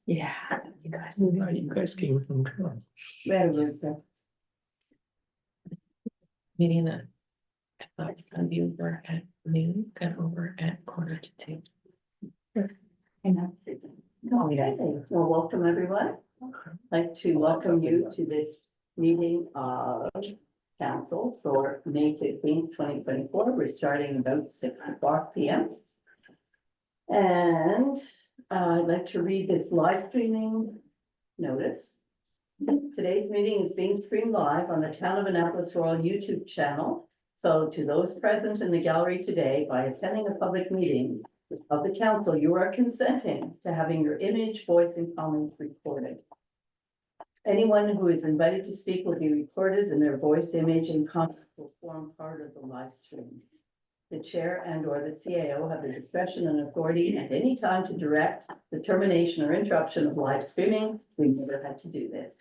Yeah, you guys. You guys came from Toronto. Meeting that I thought was gonna be over at noon, got over at 1:45. Okay, well, welcome everyone. I'd like to welcome you to this meeting of council for May 15th, 2024. We're starting about 6:00 p.m. And I'd like to read this live streaming notice. Today's meeting is being streamed live on the Town of Annapolis Royal YouTube channel. So to those present in the gallery today, by attending a public meeting of the council, you are consenting to having your image, voice, and comments recorded. Anyone who is invited to speak will be recorded, and their voice, image, and comments will form part of the live stream. The chair and/or the CAO have the discretion and authority at any time to direct the termination or interruption of live streaming. We've never had to do this.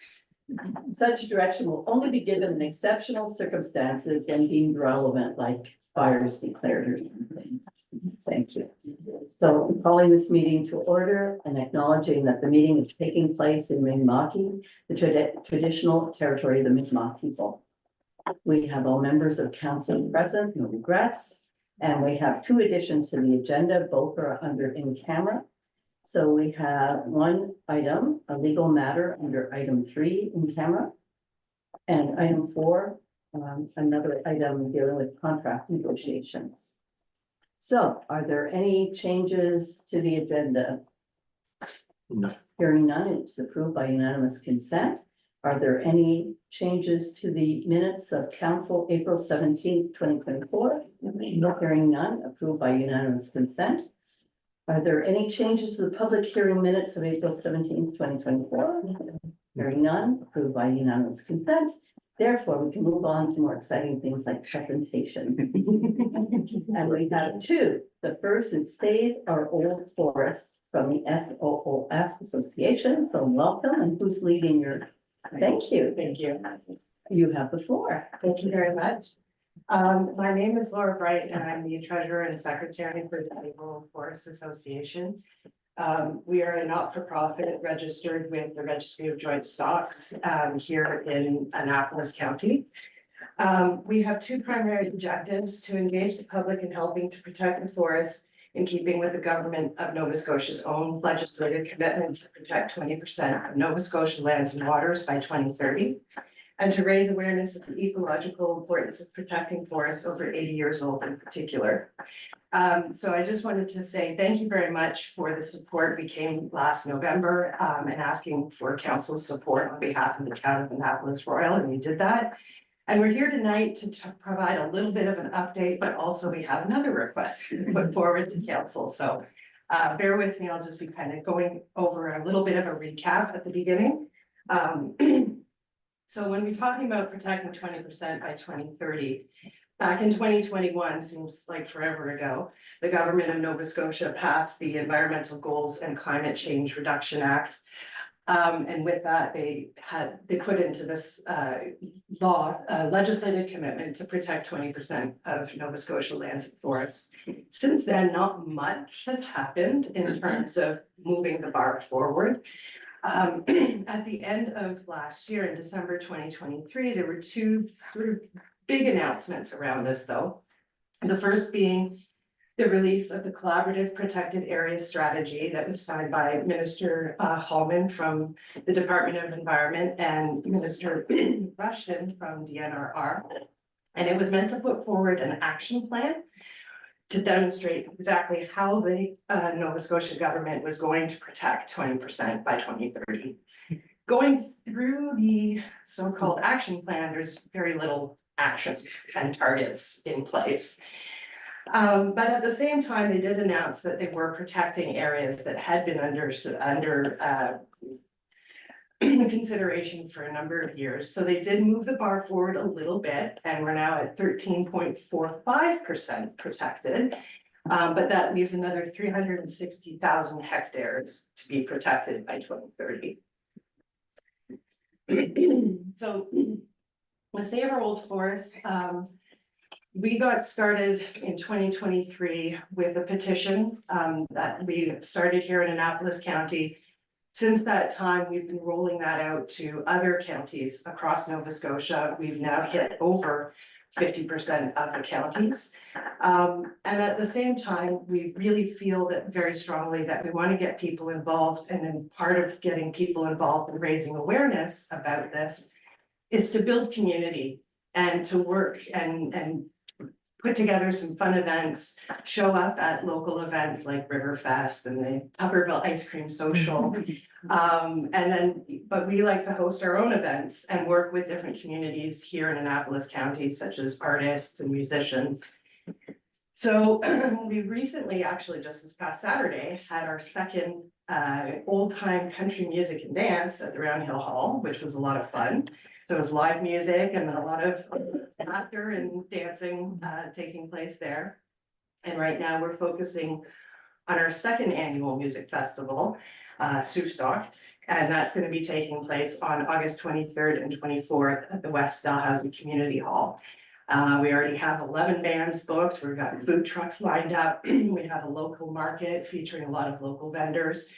Such direction will only be given in exceptional circumstances and deemed relevant, like fires declared or something. Thank you. So I'm calling this meeting to order and acknowledging that the meeting is taking place in Mi'kmaq, the traditional territory of the Mi'kmaq people. We have all members of council present, no regrets. And we have two additions to the agenda, both are under in camera. So we have one item, a legal matter under item 3 in camera. And item 4, another item dealing with contract negotiations. So are there any changes to the agenda? No. Hearing none, it's approved by unanimous consent. Are there any changes to the minutes of council April 17th, 2024? No. Hearing none, approved by unanimous consent. Are there any changes to the public hearing minutes of April 17th, 2024? Hearing none, approved by unanimous consent. Therefore, we can move on to more exciting things like presentations. And we have two. The first is Save Our Old Forests from the SOOF Association. So welcome, and who's leading your? Thank you. Thank you. You have the floor. Thank you very much. My name is Laura Bright and I'm the treasurer and secretary for the Rural Forest Association. We are a not-for-profit registered with the Registry of Joint Stocks here in Annapolis County. We have two primary objectives: to engage the public in helping to protect the forests in keeping with the government of Nova Scotia's own legislative commitment to protect 20% of Nova Scotia lands and waters by 2030, and to raise awareness of the ecological importance of protecting forests over 80 years old in particular. So I just wanted to say thank you very much for the support. We came last November and asking for council's support on behalf of the town of Annapolis Royal, and we did that. And we're here tonight to provide a little bit of an update, but also we have another request to put forward to council. So bear with me, I'll just be kind of going over a little bit of a recap at the beginning. So when we're talking about protecting 20% by 2030, back in 2021, seems like forever ago, the government of Nova Scotia passed the Environmental Goals and Climate Change Reduction Act. And with that, they put into this law a legislative commitment to protect 20% of Nova Scotia lands and forests. Since then, not much has happened in terms of moving the bar forward. At the end of last year, in December 2023, there were two sort of big announcements around this, though. The first being the release of the Collaborative Protected Areas Strategy that was signed by Minister Hallman from the Department of Environment and Minister Rushton from DNRR. And it was meant to put forward an action plan to demonstrate exactly how the Nova Scotia government was going to protect 20% by 2030. Going through the so-called action plan, there's very little actions and targets in place. But at the same time, they did announce that they were protecting areas that had been under consideration for a number of years. So they did move the bar forward a little bit, and we're now at 13.45% protected. But that leaves another 360,000 hectares to be protected by 2030. So let's Save Our Old Forests. We got started in 2023 with a petition that we started here in Annapolis County Since that time, we've been rolling that out to other counties across Nova Scotia. We've now hit over 50% of the counties. And at the same time, we really feel that very strongly that we want to get people involved, and then part of getting people involved and raising awareness about this is to build community and to work and put together some fun events, show up at local events like Riverfest and the Tuckerville Ice Cream Social. But we like to host our own events and work with different communities here in Annapolis County, such as artists and musicians. So we recently, actually just this past Saturday, had our second old time country music and dance at the Round Hill Hall, which was a lot of fun. So it was live music and a lot of laughter and dancing taking place there. And right now we're focusing on our second annual music festival, Soupstock, and that's going to be taking place on August 23rd and 24th at the West Dalhousie Community Hall. We already have 11 bands booked. We've got food trucks lined up. We have a local market featuring a lot of local vendors.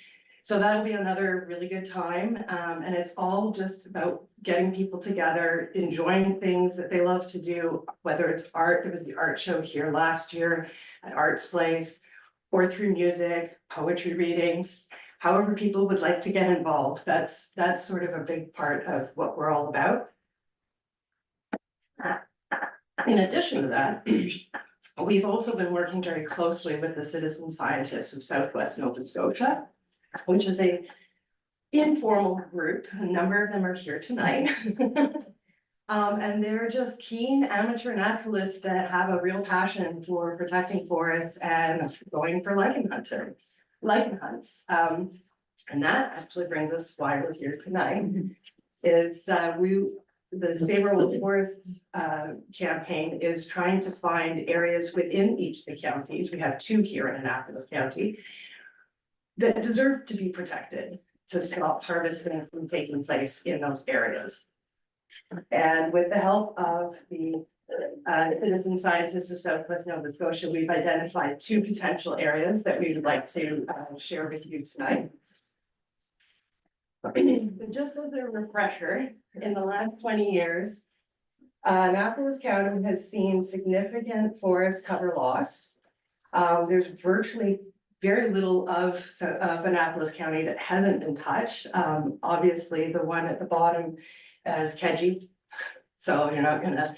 So that'll be another really good time. And it's all just about getting people together, enjoying things that they love to do, whether it's art. There was the art show here last year at Arts Place, or through music, poetry readings, however people would like to get involved. That's sort of a big part of what we're all about. In addition to that, we've also been working very closely with the citizen scientists of Southwest Nova Scotia, which is a informal group. A number of them are here tonight. And they're just keen amateur naturalists that have a real passion for protecting forests and going for lichen hunts. And that actually brings us why we're here tonight. Is the Save-Our Old Forests campaign is trying to find areas within each of the counties. We have 2 here in Annapolis County that deserve to be protected, to stop harvesting from taking place in those areas. And with the help of the citizen scientists of Southwest Nova Scotia, we've identified 2 potential areas that we would like to share with you tonight. But just as a refresher, in the last 20 years, Annapolis County has seen significant forest cover loss. There's virtually very little of Annapolis County that hasn't been touched. Obviously, the one at the bottom is Kedzie, so you're not gonna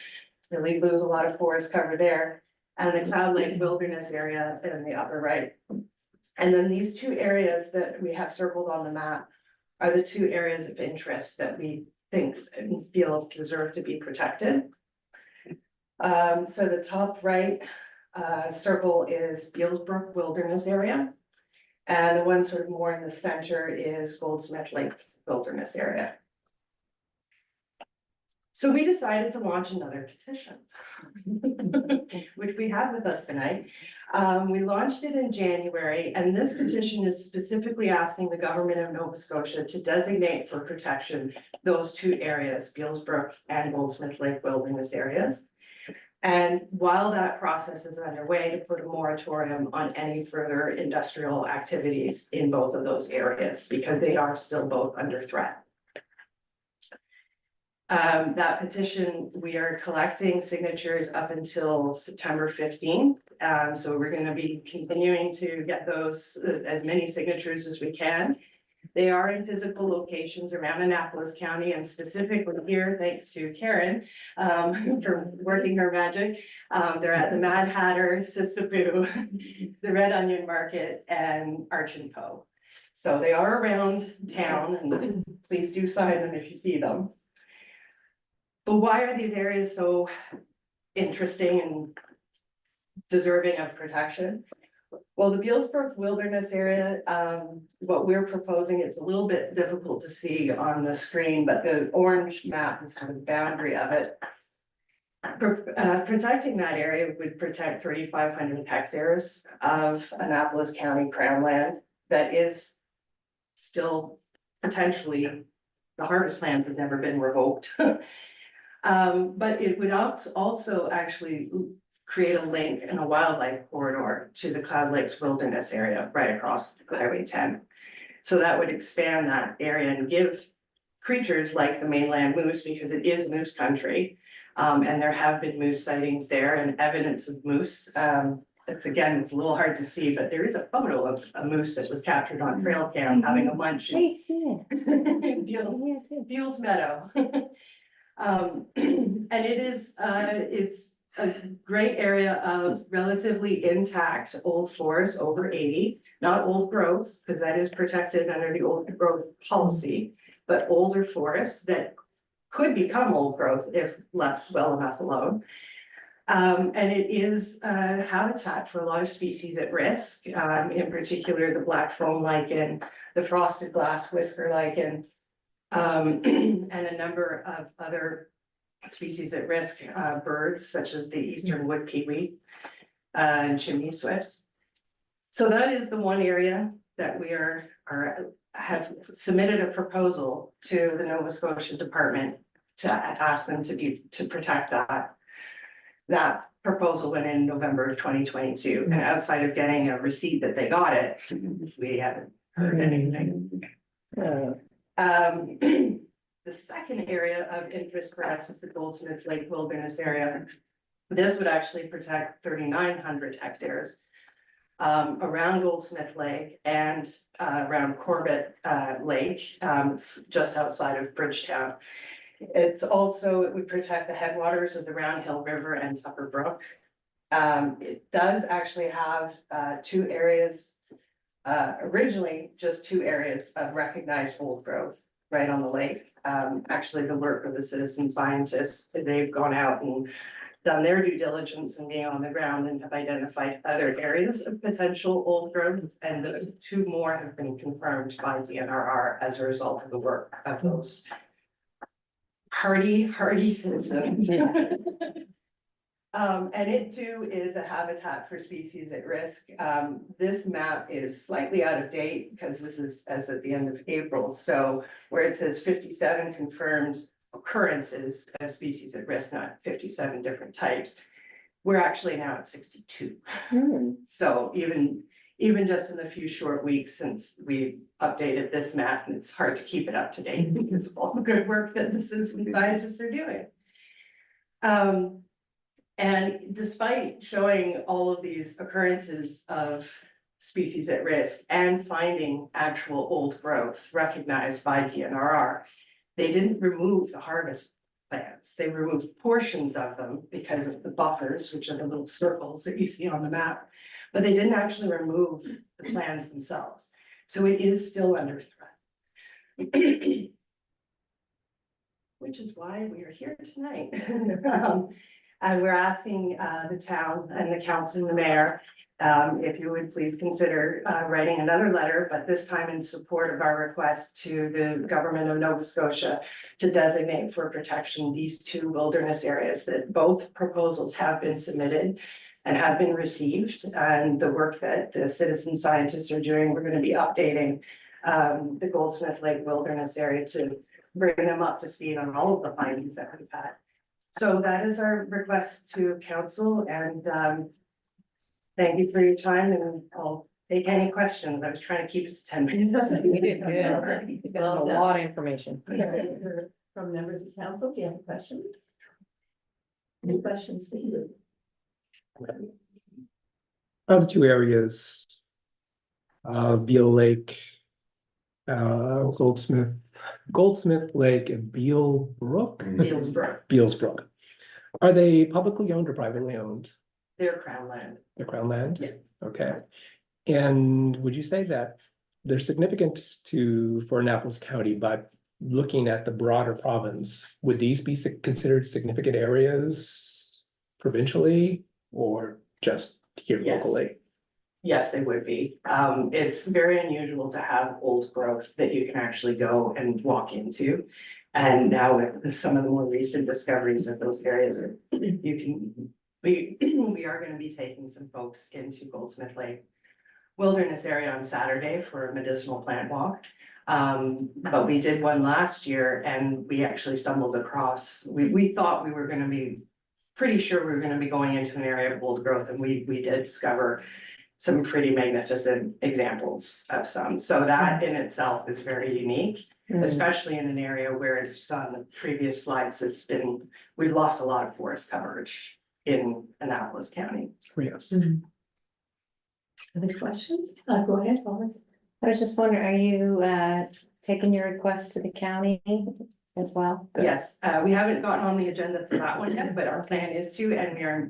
really lose a lot of forest cover there. And the Cloud Lake Wilderness area in the upper right. And then these 2 areas that we have circled on the map are the 2 areas of interest that we think and feel deserve to be protected. So the top right circle is Bealsbrook Wilderness Area. And the one sort of more in the center is Goldsmith Lake Wilderness Area. So we decided to launch another petition, which we have with us tonight. We launched it in January, and this petition is specifically asking the government of Nova Scotia to designate for protection those 2 areas, Bealsbrook and Goldsmith Lake Wilderness areas. And while that process is underway, to put a moratorium on any further industrial activities in both of those areas, because they are still both under threat. That petition, we are collecting signatures up until September 15th. So we're going to be continuing to get those as many signatures as we can. They are in physical locations around Annapolis County, and specifically here, thanks to Karen for working her magic. They're at the Mad Hatter, Sissibu, the Red Onion Market, and Arch and Co. So they are around town, and please do sign them if you see them. But why are these areas so interesting and deserving of protection? Well, the Bealsbrook Wilderness area, what we're proposing, it's a little bit difficult to see on the screen, but the orange map is sort of the boundary of it. Protecting that area would protect 3,500 hectares of Annapolis County Crown land that is still potentially, the harvest plans have never been revoked. But it would also actually create a link and a wildlife corridor to the Cloud Lakes Wilderness area right across Highway 10. So that would expand that area and give creatures like the mainland moose, because it is moose country. And there have been moose sightings there and evidence of moose. It's a little hard to see, but there is a photo of a moose that was captured on trail cam having a munch. I see it. Beals, Yeah, too. Beals Meadow. And it's a great area of relatively intact old forest over 80, not old growth, because that is protected under the old growth policy, but older forests that could become old growth if left well enough alone. And it is a habitat for a lot of species at risk, in particular the black foam lichen, the frosted glass whisker lichen, and a number of other species at risk, birds such as the eastern wood pewee, and chimney swifts. So that is the one area that we have submitted a proposal to the Nova Scotia Department to ask them to protect that proposal went in November of 2022, and outside of getting a receipt that they got it, we haven't heard anything. The second area of interest for us is the Goldsmith Lake Wilderness area. This would actually protect 3,900 hectares around Goldsmith Lake and around Corbett Lake, just outside of Bridgetown. It would protect the headwaters of the Round Hill River and Tupper Brook. It does actually have two areas, originally just two areas of recognized old growth right on the lake. Actually, the work of the citizen scientists, they've gone out and done their due diligence and being on the ground and have identified other areas of potential old growth. And those two more have been confirmed by DNRR as a result of the work of those hardy citizens. And it too is a habitat for species at risk. This map is slightly out of date because this is as at the end of April. So where it says 57 confirmed occurrences of species at risk, not 57 different types, we're actually now at 62. So even just in the few short weeks since we updated this map, and it's hard to keep it up to date because of all the good work that the citizen scientists are doing. And despite showing all of these occurrences of species at risk and finding actual old growth recognized by DNRR, they didn't remove the harvest plans. They removed portions of them because of the buffers, which are the little circles that you see on the map, but they didn't actually remove the plans themselves. So it is still under threat. Which is why we are here tonight. And we're asking the town and the council and the mayor, if you would please consider writing another letter, but this time in support of our request to the government of Nova Scotia to designate for protection these two wilderness areas. That both proposals have been submitted and have been received, and the work that the citizen scientists are doing, we're going to be updating the Goldsmith Lake Wilderness area to bring them up to speed on all of the findings that we've had. So that is our request to council, and thank you for your time, and I'll take any questions. I was trying to keep it to 10 minutes. You did good. You got a lot of information. From members of council, do you have questions? Any questions for you? Of the two areas, Beal Lake, Goldsmith Lake and Beal Brook? Bealsbrook, Beals Brook. Are they publicly owned or privately owned? their crown land. The Crown land? Yeah. Okay. And would you say that they're significant for Annapolis County, but looking at the broader province, would these be considered significant areas provincially or just here Yes. locally? Yes, they would be. It's very unusual to have old growth that you can actually go and walk into. And now with some of the more recent discoveries of those areas, we are going to be taking some folks into Goldsmith Lake Wilderness area on Saturday for a medicinal plant walk. But we did one last year and we actually stumbled across, we thought we were going to be pretty sure we were going to be going into an area of old growth, and we did discover some pretty magnificent examples of some. So that in itself is very unique, especially in an area where, as you saw in the previous slides, we've lost a lot of forest coverage in Annapolis County. Yes. Other questions? Go ahead, Holly. I was just wondering, are you taking your request to the county as well? Good. Yes, we haven't gotten on the agenda for that one yet, but our plan is to, and we are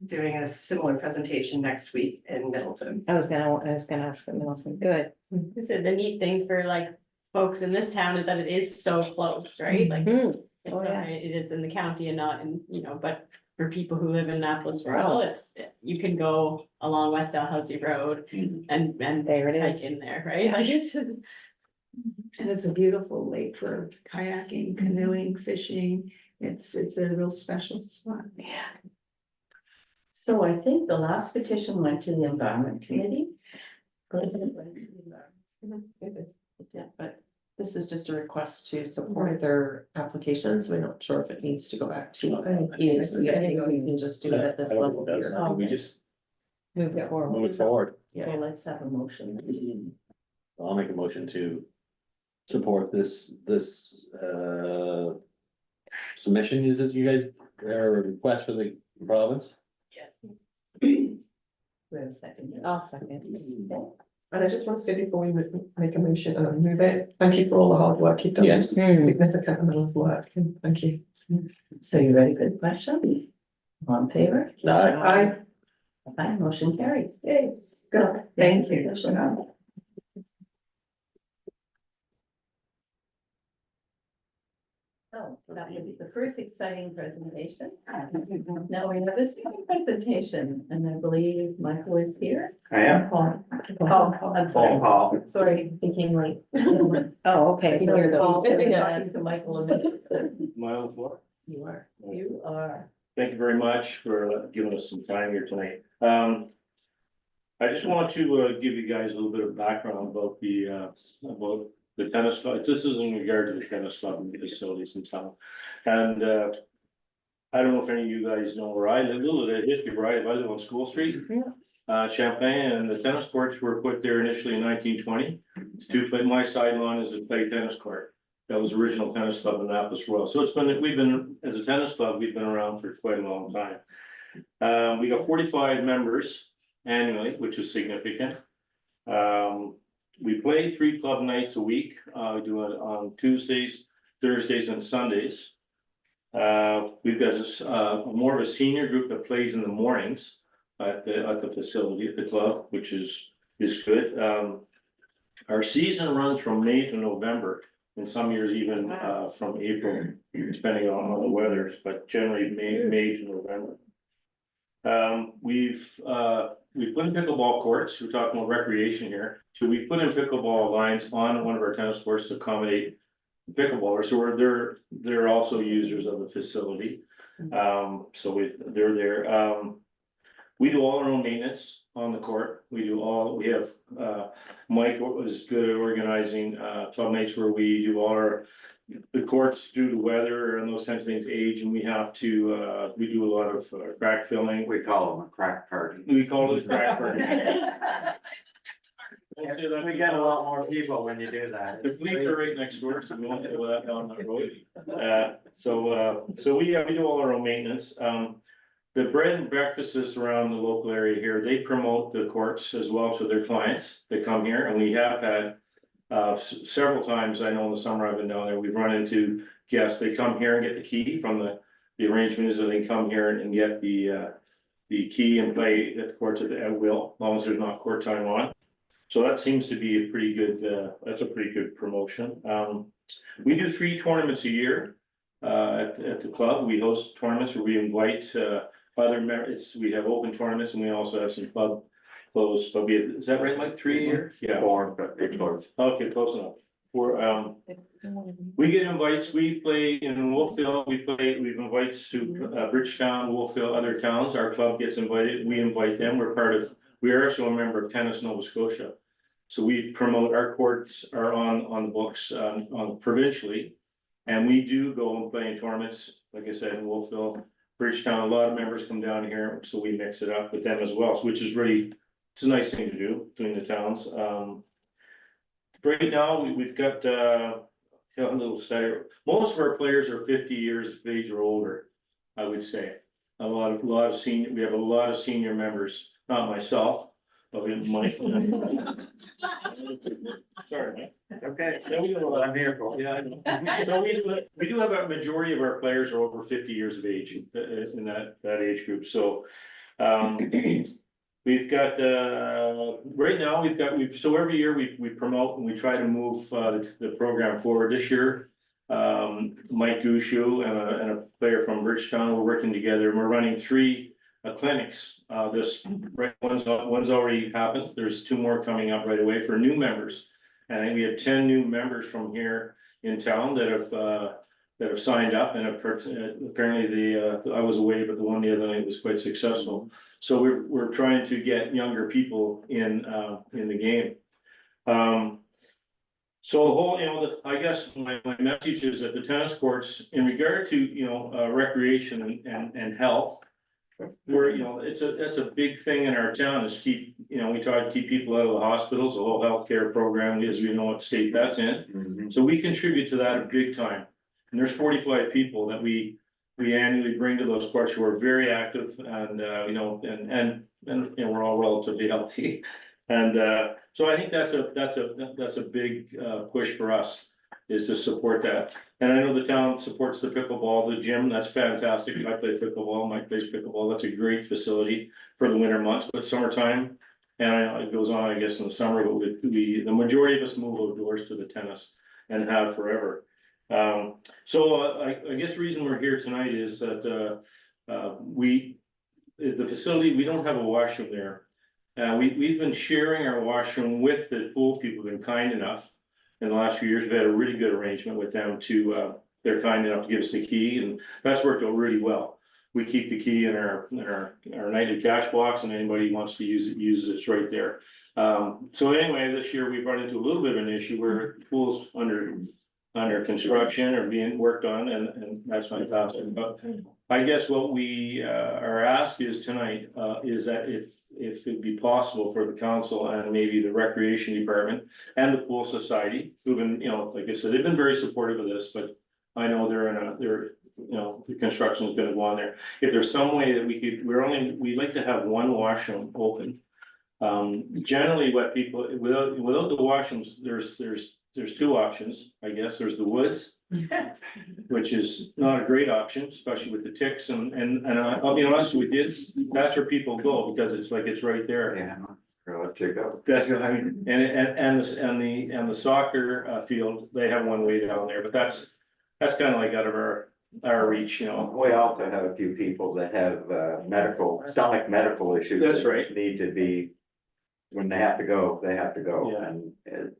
doing a similar presentation next week in Middleton. I was gonna ask them, good. So the neat thing for like folks in this town is that it is so close, right? Like Mm. it's, Oh, yeah. it is in the county and not in, but for people who live in Annapolis Rural, you can go along West Dalhousie Road and There it hike is. in there, right? Like it's. And it's a beautiful lake for kayaking, canoeing, fishing. It's a real special spot. Yeah. So I think the last petition went to the Environment Committee. Yeah, but this is just a request to support their applications. We're not sure if it needs to go back to EAC. I think we can just do it at this I don't level think it does. here. I think we just Move it forward. move it forward. So let's have a motion. I'll make a motion to support this submission, is it you guys, or request for the province? We have a second. here. I'll second. And I just want to say before we make a motion and move it, thank you for all the hard work you've done. Yes. Significant amount of work, and thank you. So you ready for the question? All in favor? Aye. Aye, motion carried. Yay, good, Thank you. So that was the first exciting presentation. Now we have a second presentation, and I believe Michael is here. I am. Paul. I'm Phone sorry. call. Sorry, thinking like. Oh, okay. So So you're Paul, the. we're talking to Michael a minute. My own floor. You are. Thank you very much for giving us some time here tonight. I just want to give you guys a little bit of background about the tennis club. This is in regard to the tennis club and the facilities in town. And I don't know if any of you guys know where I live, a little bit of history where I live on School Street. Champaign, and the tennis courts were put there initially in 1920. To play, my sideline is to play tennis court. That was original tennis club in Annapolis Royal. So we've been, as a tennis club, we've been around for quite a long time. We got 45 members annually, which is significant. We play 3 club nights a week. We do it on Tuesdays, Thursdays, and Sundays. We've got this, more of a senior group that plays in the mornings at the facility, at the club, which is good. Our season runs from May to November, and some years even from April, depending on the weather, but generally May to November. We've put in pickleball courts. We're talking about recreation here. So we put in pickleball lines on one of our tennis courts to accommodate pickleballers. So they're also users of the facility. So they're there. We do all our own maintenance on the court. We have, Mike was good at organizing, club nights where we do all the courts due to weather and those kinds of things age, and we have to, we do a lot of crack filling. We call them a crack party. We call it a crack party. We get a lot more people when you do that. The police are right next door, so we won't go that down that road. So we do all our own maintenance. The bread and breakfasts around the local area here, they promote the courts as well to their clients that come here, and we have had several times, I know in the summer I've been down there, we've run into guests, they come here and get the key from the arrangement is that they come here and get the key and play at the courts at will, as long as there's not court time on. So that seems to be a pretty good, that's a pretty good promotion. We do 3 tournaments a year at the club. We host tournaments where we invite other members. We have open tournaments and we also have some club closed, but is that right, like 3 a year? Yeah. 4, but it's close. Okay, close enough. We get invites. We play in Wolfville. We've invited to Bridgetown, Wolfville, other towns. Our club gets invited. We invite them. We are also a member of Tennis Nova Scotia. So we promote, our courts are on the books on provincially. And we do go and play in tournaments, like I said, in Wolfville, Bridgetown. A lot of members come down here, so we mix it up with them as well, which is really it's a nice thing to do between the towns. Right now, we've got, a little study, most of our players are 50 years of age or older, I would say. A lot of senior, we have a lot of senior members, not myself, but we have Mike. Sorry, Mike. Okay. Yeah, we do a lot. I'm here for. Yeah, I know. So we do have a majority of our players are over 50 years of age in that age group, so. We've got, right now, so every year we promote and we try to move the program forward. This year. Mike Gushu and a player from Bridgetown, we're working together and we're running 3 clinics. One's already happened, there's 2 more coming up right away for new members. And I think we have 10 new members from here in town that have signed up, and apparently I was away, but the one the other night was quite successful. So we're trying to get younger people in the game. So the whole, I guess my message is that the tennis courts, in regard to, recreation and health. Where, it's a big thing in our town is we try to keep people out of the hospitals, the whole healthcare program, as we know what state that's in. So we contribute to that big time. And there's 45 people that we annually bring to those courts who are very active and, and we're all relatively healthy. And, so I think that's a big, push for us, is to support that. And I know the town supports the pickleball, the gym, that's fantastic. I play pickleball, Mike plays pickleball, that's a great facility for the winter months, but summertime. And I know it goes on, I guess, in the summer, but the majority of us move outdoors to the tennis and have forever. So I guess the reason we're here tonight is that, the facility, we don't have a washroom there. We've been sharing our washroom with the pool people, who've been kind enough. In the last few years, we've had a really good arrangement with them they're kind enough to give us the key, and that's worked out really well. We keep the key in our nightly cash box, and anybody who wants to use it, uses it, it's right there. So anyway, this year we've run into a little bit of an issue where the pool's under construction or being worked on, and that's fantastic. But I guess what we are asked is tonight, is that if it'd be possible for the council and maybe the recreation department and the pool society, who've been, like I said, they've been very supportive of this, but I know the construction is gonna go on there. If there's some way that we'd like to have one washroom open. Generally what people, without the washrooms, there's 2 options, I guess. There's the woods, which is not a great option, especially with the ticks and I'll be honest with you, that's where people go because it's right there. Yeah. Check out. That's what I mean, and the soccer field, they have one way down there, but that's kind of like out of our reach, We also have a few people that have stomach medical issues. That's that right. Need to be, when they have to go, they have to go. Yeah. And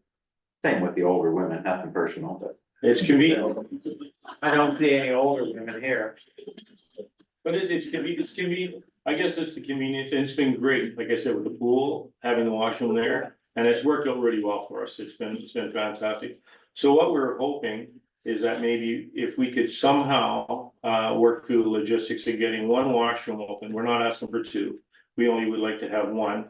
same with the older women, nothing personal, but It's convenient, I don't see any older women here. but it's convenient. I guess it's the convenience, and it's been great, like I said, with the pool, having the washroom there, and it's worked out really well for us. It's been fantastic. So what we're hoping is that maybe if we could somehow work through the logistics of getting one washroom open, we're not asking for 2. We only would like to have 1.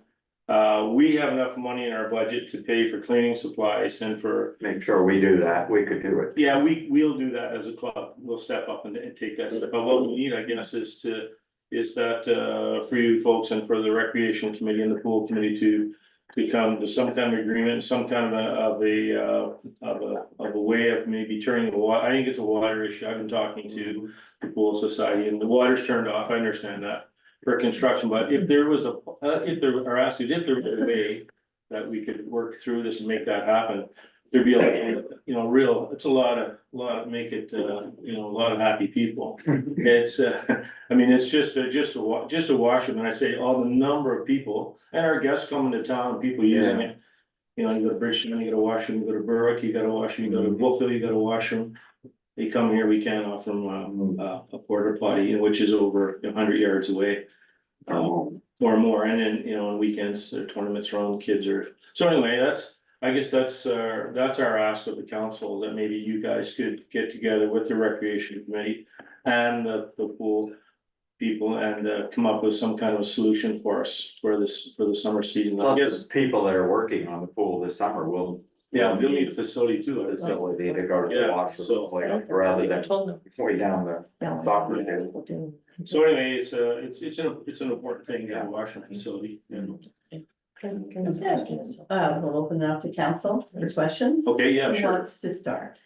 We have enough money in our budget to pay for cleaning supplies and for. Make sure we do that, we could do it. Yeah, we'll do that as a club. We'll step up and take that step. But what we need, I guess, is that for you folks and for the recreation committee and the pool committee to come to some kind of agreement, some kind of a way of maybe turning the water. I think it's a water issue. I've been talking to the pool society and the water's turned off. I understand that for construction, but if there was a way that we could work through this and make that happen, there'd be it's a lot of make it, a lot of happy people. It's, it's just a washroom, and I say all the number of people and our guests coming to town, people using it. You go to Bridgetown, you got a washroom, you go to Berwick, you got a washroom, you go to Wolfville, you got a washroom. They come here, we can't offer them a porta potty, which is over 100 yards away. Or more, and then, on weekends, there are tournaments around, kids are, so anyway, I guess that's our ask of the council, is that maybe you guys could get together with the recreation committee and the pool. people and come up with some kind of a solution for us for the summer season. I Plus, guess, the people that are working on the pool this summer will. yeah, we'll need a facility too. Facility to go to Yeah, the wash so- rather than way down the soccer field. So anyway, it's an important thing to have a washroom facility. We'll open it up to council for questions. Okay, yeah, Who sure. wants to start?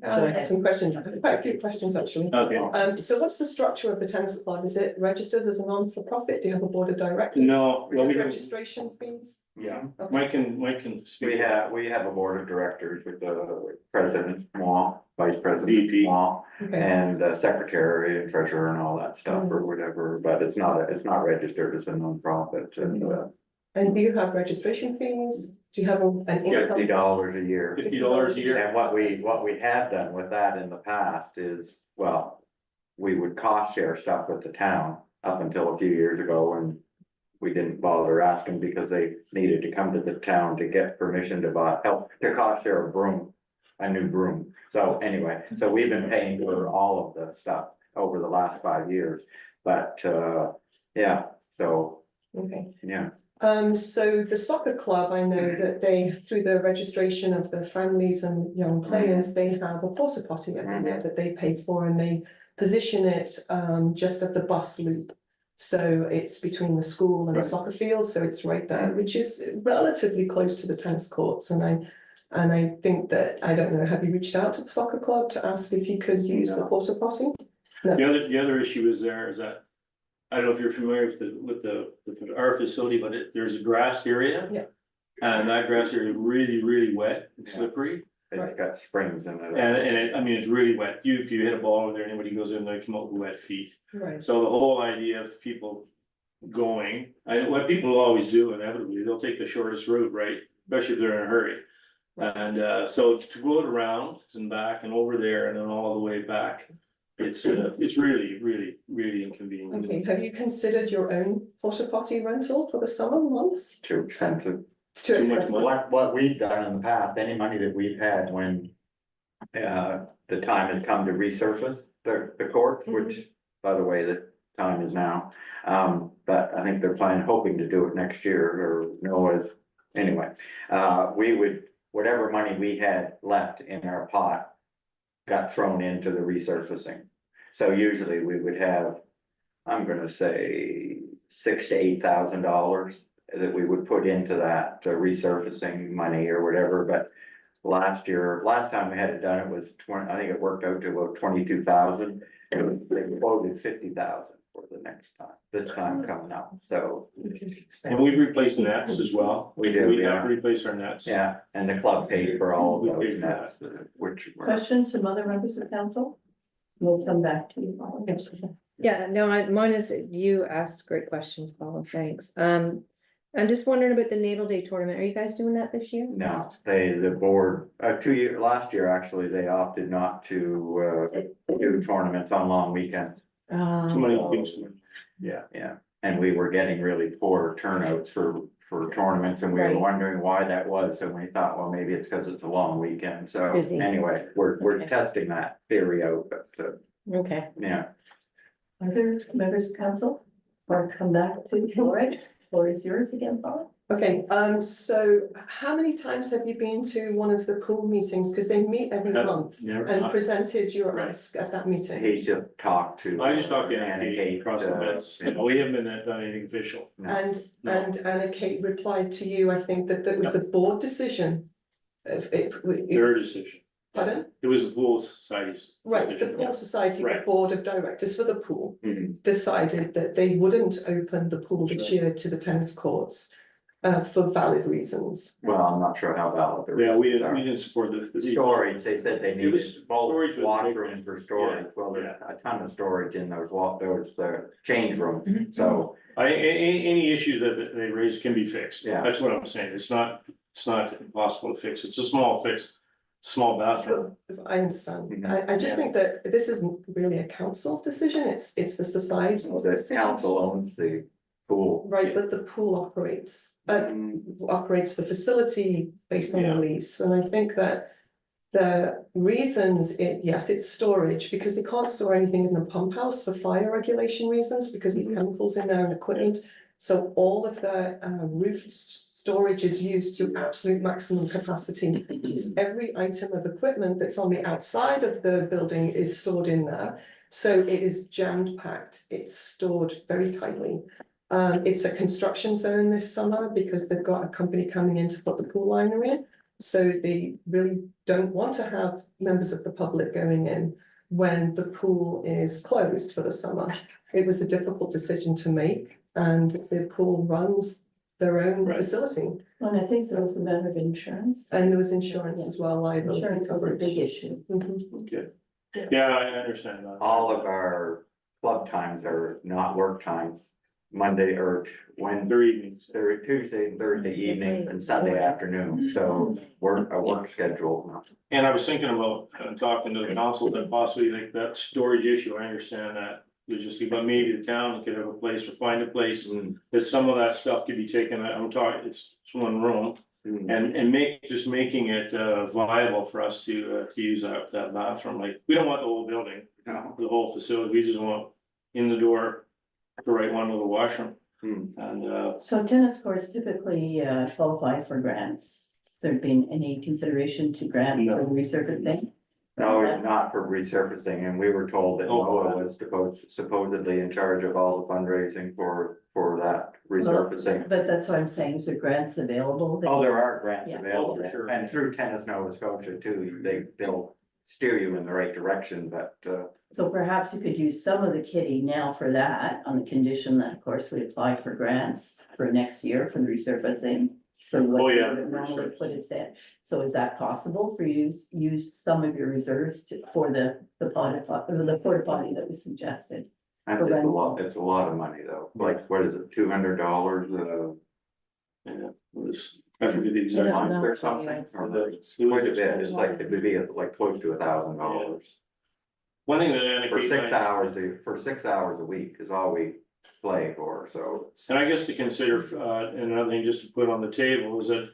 I have some questions, I have quite a few questions actually. Okay. So what's the structure of the tennis club? Is it registered as a non-for-profit? Do you have a board of directors? No, well, we have, Registration fees? yeah, Okay. Mike can speak. We have a board of directors with the president, Wong, vice president, VP. Wong, Okay, and secretary and treasurer and all that stuff or whatever, but it's not registered as a nonprofit and and do you have registration fees? Do you have an income? $50 a year. $50 a year. And what we have done with that in the past is, well, we would cost share stuff with the town up until a few years ago when we didn't bother asking because they needed to come to the town to get permission to help to cost share a new broom. So anyway, so we've been paying for all of the stuff over the last 5 years, but, yeah, so, Okay. yeah. So the soccer club, I know that they, through the registration of the families and young players, they have a porta potty every year that they pay for and they position it just at the bus loop. So it's between the school and the soccer field, so it's right there, which is relatively close to the tennis courts. And I think that, I don't know, have you reached out to the soccer club to ask if you could use the porta potty? The other issue is that, I don't know if you're familiar with our facility, but there's a grass area. Yeah. And that grass area is really, really wet and Yeah. slippery. It's got springs in it. I mean, it's really wet. If you hit a ball over there, anybody goes in there, come out with wet feet. Right. So the whole idea of people going, what people will always do inevitably, they'll take the shortest route, right? Especially if they're in a hurry. And so to go it around and back and over there and then all the way back, it's really, really, really inconvenient. Okay, have you considered your own porta potty rental for the summer months? Too expensive. It's too Too much expensive. What we've done in the past, any money that we've had when the time has come to resurface the courts, which, by the way, the time is now. But I think they're hoping to do it next year or Noah's, anyway. We would, whatever money we had left in our pot got thrown into the resurfacing. So usually we would have, I'm gonna say, $6,000 to $8,000 that we would put into that resurfacing money or whatever, but last time we had it done, it was I think it worked out to about 22,000. They quoted 50,000 for the next time, this time coming up, so. And we've replaced nets as well. We do, We have yeah. to replace our nets. Yeah, and the club paid for all We of paid those for nets, which were. Questions from other members of council? We'll come back to you. Yeah, no, mine is, you asked great questions, Paula, thanks. I'm just wondering about the Natal Day tournament. Are you guys doing that this year? No, the board, last year, actually, they opted not to, do tournaments on long weekends. Too many things. Yeah. Yeah, and we were getting really poor turnouts for tournaments, and we were Right. wondering why that was, and we thought, well, maybe it's because it's a long weekend, so Busy. anyway, we're Okay. testing that theory out, but, Okay. yeah. Other members of council? Or come back to, all right, floor is yours again, Paul. Okay, so how many times have you been to one of the pool meetings? Because they meet every month never- and presented your Right. ask at that meeting. He's just talked to. I just talked to Anna Andy Kate, across the fence. We haven't done anything official. no. And Anna Kate replied to you, I think that that was a board decision. Their decision. Pardon? It was the pool society's. Right, the decision. pool society, the Right. board of directors for the pool Mhm. decided that they wouldn't open the pool this That's year to the tennis courts. For valid reasons. Well, I'm not sure how valid. the Yeah, we reasons are. didn't support the. Storage, they said they needed was- both storage was washrooms for storage, Yeah, well, there's yeah. a ton of storage in those change rooms, Mm-hmm. so. Any issues that they raise can be fixed. Yeah. That's what I'm saying. It's not impossible to fix. It's a small fix, small bathroom. I understand. Mhm. I just Yeah. think that this isn't really a council's decision, it's the society's The decision. council owns the pool. Right, but the pool operates the facility based on Yeah. the lease, and I think that The reasons yes, it's storage, because they can't store anything in the pump house for fire regulation reasons, because there's chemicals in there and equipment. So all of the roof storage is used to absolute maximum capacity. Because every item of equipment that's on the outside of the building is stored in there. So it is jammed packed, it's stored very tightly. It's a construction zone this summer because they've got a company coming in to put the pool liner in. So they really don't want to have members of the public going in when the pool is closed for the summer. It was a difficult decision to make, and the pool runs their own Right. facility. And I think there was a matter of insurance. And there was insurance as well, liability Insurance was a coverage. big issue. Mhm. Okay. Yeah, I understand that. All of our club times are not work times, Monday or Wednesday, Their evenings. Tuesday and Thursday evenings and Sunday afternoon, so a work schedule. And I was thinking about talking to the council that possibly like that storage issue, I understand that logistically, but maybe the town could have a place or find a place. That some of that stuff could be taken, I'm talking, it's one room. And making it viable for us to use that bathroom, like, we don't want the whole building, the whole facility, we just want in the door. The right one with a washroom. And So tennis courts typically qualify for grants. Has there been any consideration to grant No. for resurfacing? No, not for resurfacing, and we were told that Oh. NOAA was supposedly in charge of all the fundraising for that resurfacing. But that's what I'm saying, is there grants available? Oh, there are grants Yeah. available, Oh, for sure. and through Tennis Nova Scotia too, they'll steer you in the right direction, but So perhaps you could use some of the kitty now for that, on the condition that, of course, we apply for grants for next year for the resurfacing. For what Oh, you yeah, would normally resurfacing. put is in. So is that possible for you to use some of your reserves for the porta potty that was suggested? and it's a lot of money though, like, what is it, $200, yeah, it was, I forget the exact. Yeah. month or something? Or quite a bit, it's like, it would be like close to $1,000. One thing that For Anna. 6 hours, for 6 hours a week is all we play for, so. And I guess to consider, and another thing just to put on the table is that.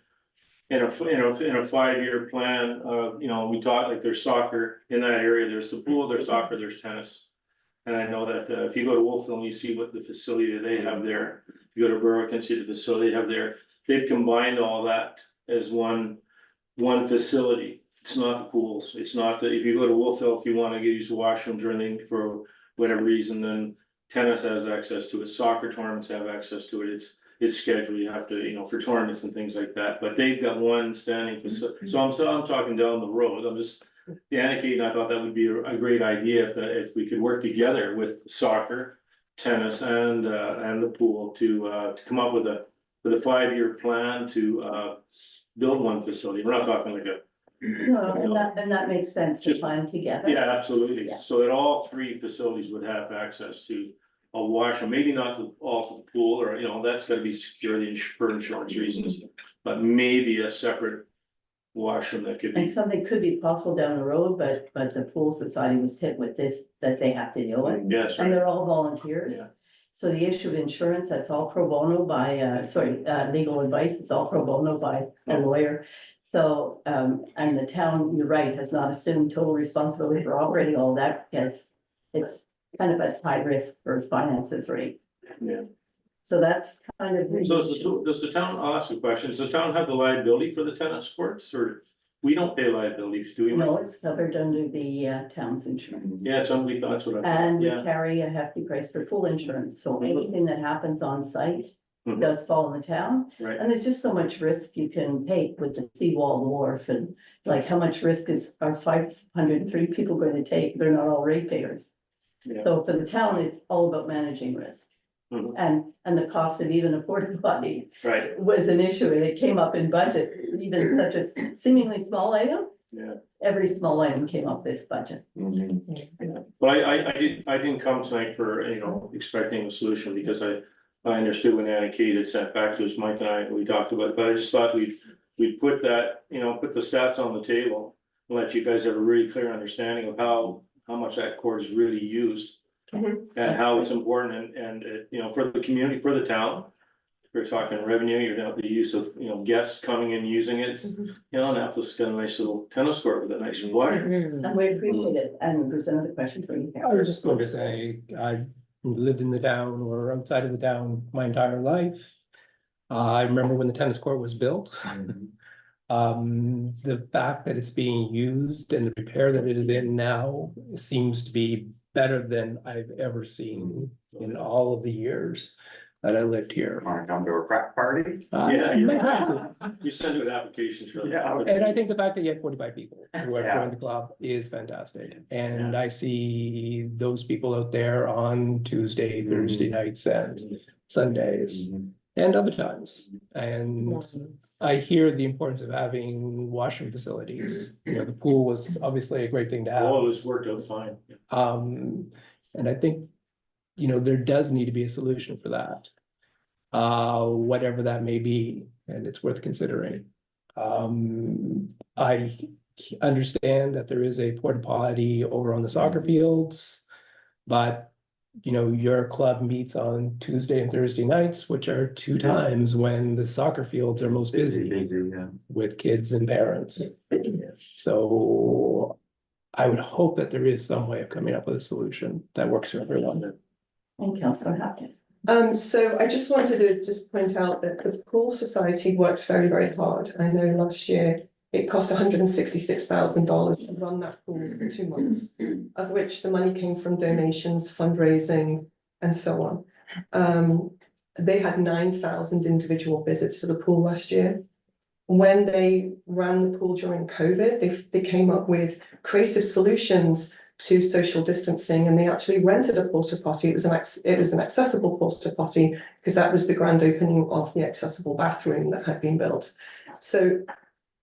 In a 5-year plan, we talk like there's soccer in that area, there's the pool, there's soccer, there's tennis. And I know that if you go to Wolfville, you see what the facility they have there, if you go to Berwick and see the facility they have there, they've combined all that as one facility. It's not the pools, it's not that, if you go to Wolfville, if you wanna use the washrooms or anything for whatever reason, then tennis has access to it, soccer tournaments have access to it, it's scheduled, you have to, for tournaments and things like that, but they've got one standing facility, so I'm talking down the road, I'm just. Anna Kate and I thought that would be a great idea if we could work together with soccer, tennis and the pool to come up with a 5-year plan to build one facility, we're not talking like a. No, and that makes sense to Just- plan together. Yeah, absolutely, Yeah. so that all 3 facilities would have access to a washroom, maybe not all to the pool, or, that's gotta be security for insurance reasons. But maybe a separate washroom that could And be, something could be possible down the road, but the pool society was hit with this, that they have to deal with. yes, And right, they're all volunteers. Yeah. So the issue of insurance, that's all pro bono by, legal advice, it's all pro bono by a lawyer. So, and the town, you're right, has not assumed total responsibility for operating all that, because it's kind of a high risk for finances, right? yeah. So that's kind of. the So issue. does the town, I'll ask a question, does the town have the liability for the tennis courts, or we don't pay liability, do we? No, it's covered under the town's insurance. Yeah, somebody, that's what I And thought, we yeah. carry a hefty price for pool insurance, so anything that happens on site Mhm. does fall in the town. Right, And there's just so much risk you can take with the seawall wharf, and like how much risk are 503 people going to take? They're not all ratepayers. Yeah. So for the town, it's all about managing risk. Mhm. And the cost of even a porta potty right, was an issue, and it came up in budget, even such a seemingly small item. yeah. Every small item came up this budget. But I didn't come tonight for, expecting a solution, because I understood when Anna Kate had sent back to us, Mike and I, we talked about it, but I just thought we'd put that, put the stats on the table. And let you guys have a really clear understanding of how much that court is really used. Mhm. And how it's important and for the community, for the town. we're talking revenue, you're gonna have the use of, guests coming and using it. Annapolis has got a nice little tennis court with a nice water. Mm. And we appreciate it. And there's another question for you. I was just going to say, I lived in the town or outside of the town my entire life. I remember when the tennis court was built. The fact that it's being used and the repair that it is in now seems to be better than I've ever seen in all of the years that I lived here. Wanna come to a crack party? Yeah, you you- might have to. You send out applications for. Yeah. And I think the fact that you have 45 people who are Yeah. joined the club is fantastic. And I see those people out there on Tuesday, Thursday nights and Sundays and other times. And I hear the importance of having washroom facilities. The pool was obviously a great thing to have. All this worked out fine. And I think, there does need to be a solution for that. Whatever that may be, and it's worth considering. I understand that there is a porta potty over on the soccer fields. But, your club meets on Tuesday and Thursday nights, which are two times when the soccer fields are most busy Yeah. with kids and parents. So I would hope that there is some way of coming up with a solution that works for everyone. And Councillor Hopkins. So I just wanted to just point out that the Pool Society works very, very hard. I know last year it cost $166,000 to run that pool for 2 months, of which the money came from donations, fundraising, and so on. They had 9,000 individual visits to the pool last year. When they ran the pool during COVID, they came up with creative solutions to social distancing, and they actually rented a porta potty. It was an accessible porta potty because that was the grand opening of the accessible bathroom that had been built. So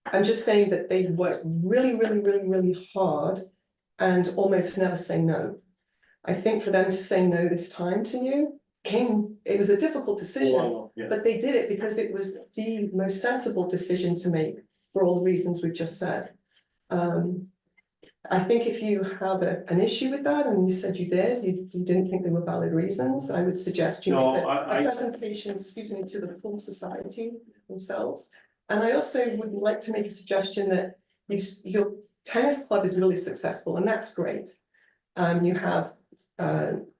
I'm just saying that they worked really, really, really, really hard and almost never say no. I think for them to say no this time to you it was a difficult decision. Well, yeah. But they did it because it was the most sensible decision to make for all the reasons we've just said. I think if you have an issue with that, and you said you did, you didn't think they were valid reasons, I would suggest you No, make I- a presentation, to the Pool Society themselves. And I also would like to make a suggestion that your tennis club is really successful, and that's great. You have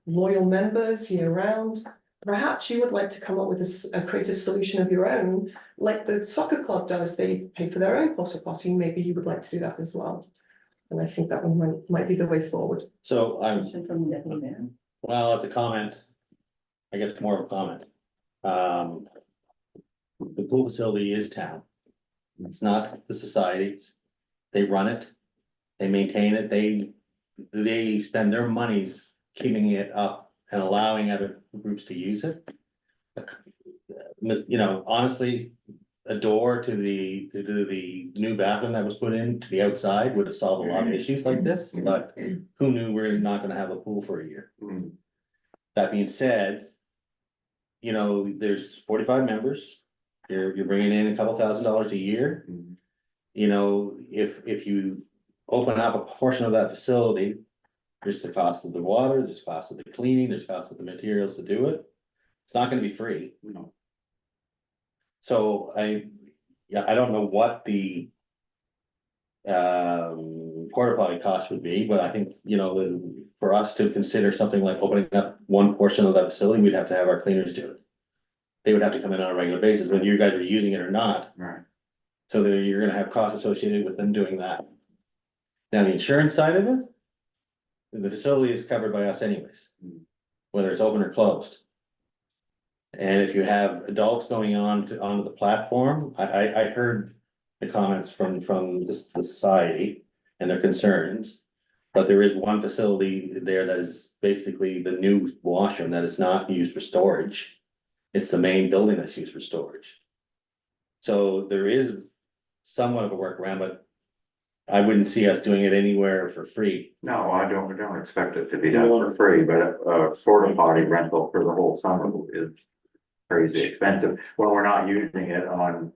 loyal members year round. Perhaps you would like to come up with a creative solution of your own, like the soccer club does. They pay for their own porta potty. Maybe you would like to do that as well. And I think that one might be the way forward. So Question from the deputy mayor. well, it's a comment. I guess more of a comment. The pool facility is town. It's not the societies. They run it. They maintain it. They spend their monies keeping it up and allowing other groups to use it. Honestly, a door to the new bathroom that was put in to the outside would have solved a lot of issues like this, but who knew we're not gonna have a pool for a year? That being said, there's 45 members. You're bringing in a couple $1,000s a year. If you open up a portion of that facility, there's the cost of the water, there's cost of the cleaning, there's cost of the materials to do it. It's not gonna be free. So I don't know what the porta potty cost would be, but I think, for us to consider something like opening up one portion of that facility, we'd have to have our cleaners do it. They would have to come in on a regular basis, whether you guys are using it or not. Right. So that you're gonna have costs associated with them doing that. Now, the insurance side of it, the facility is covered by us anyways, whether it's open or closed. And if you have adults going onto the platform, I heard the comments from the society and their concerns. But there is one facility there that is basically the new washroom that is not used for storage. It's the main building that's used for storage. So there is somewhat of a workaround, but I wouldn't see us doing it anywhere for free. No, I don't expect it to be done for free, but a porta potty rental for the whole summer is crazy expensive when we're not using it on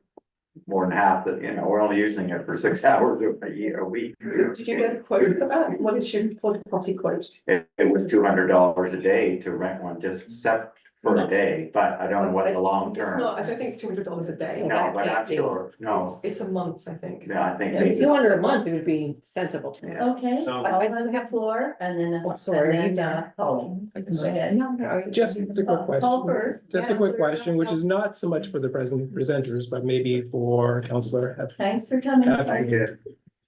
more than half we're only using it for 6 hours a week. Did you get a quote for that? What is your porta potty quote? It was $200 a day to rent one, just set for a day, but I don't know what the long It's term. not, I don't think it's $200 a day. No, but I'm sure, no, It's a month, I think. yeah, I think. Yeah, they- 200 a month, it would be sensible to me. Okay, So- I'll have the floor and then. Oh, sorry, are you and then, done? Paul. Go ahead. Just a quick Paul question, first, just a yeah. quick question, which is not so much for the presenters, but maybe for Counselor Hep. Thanks for coming. Thank you.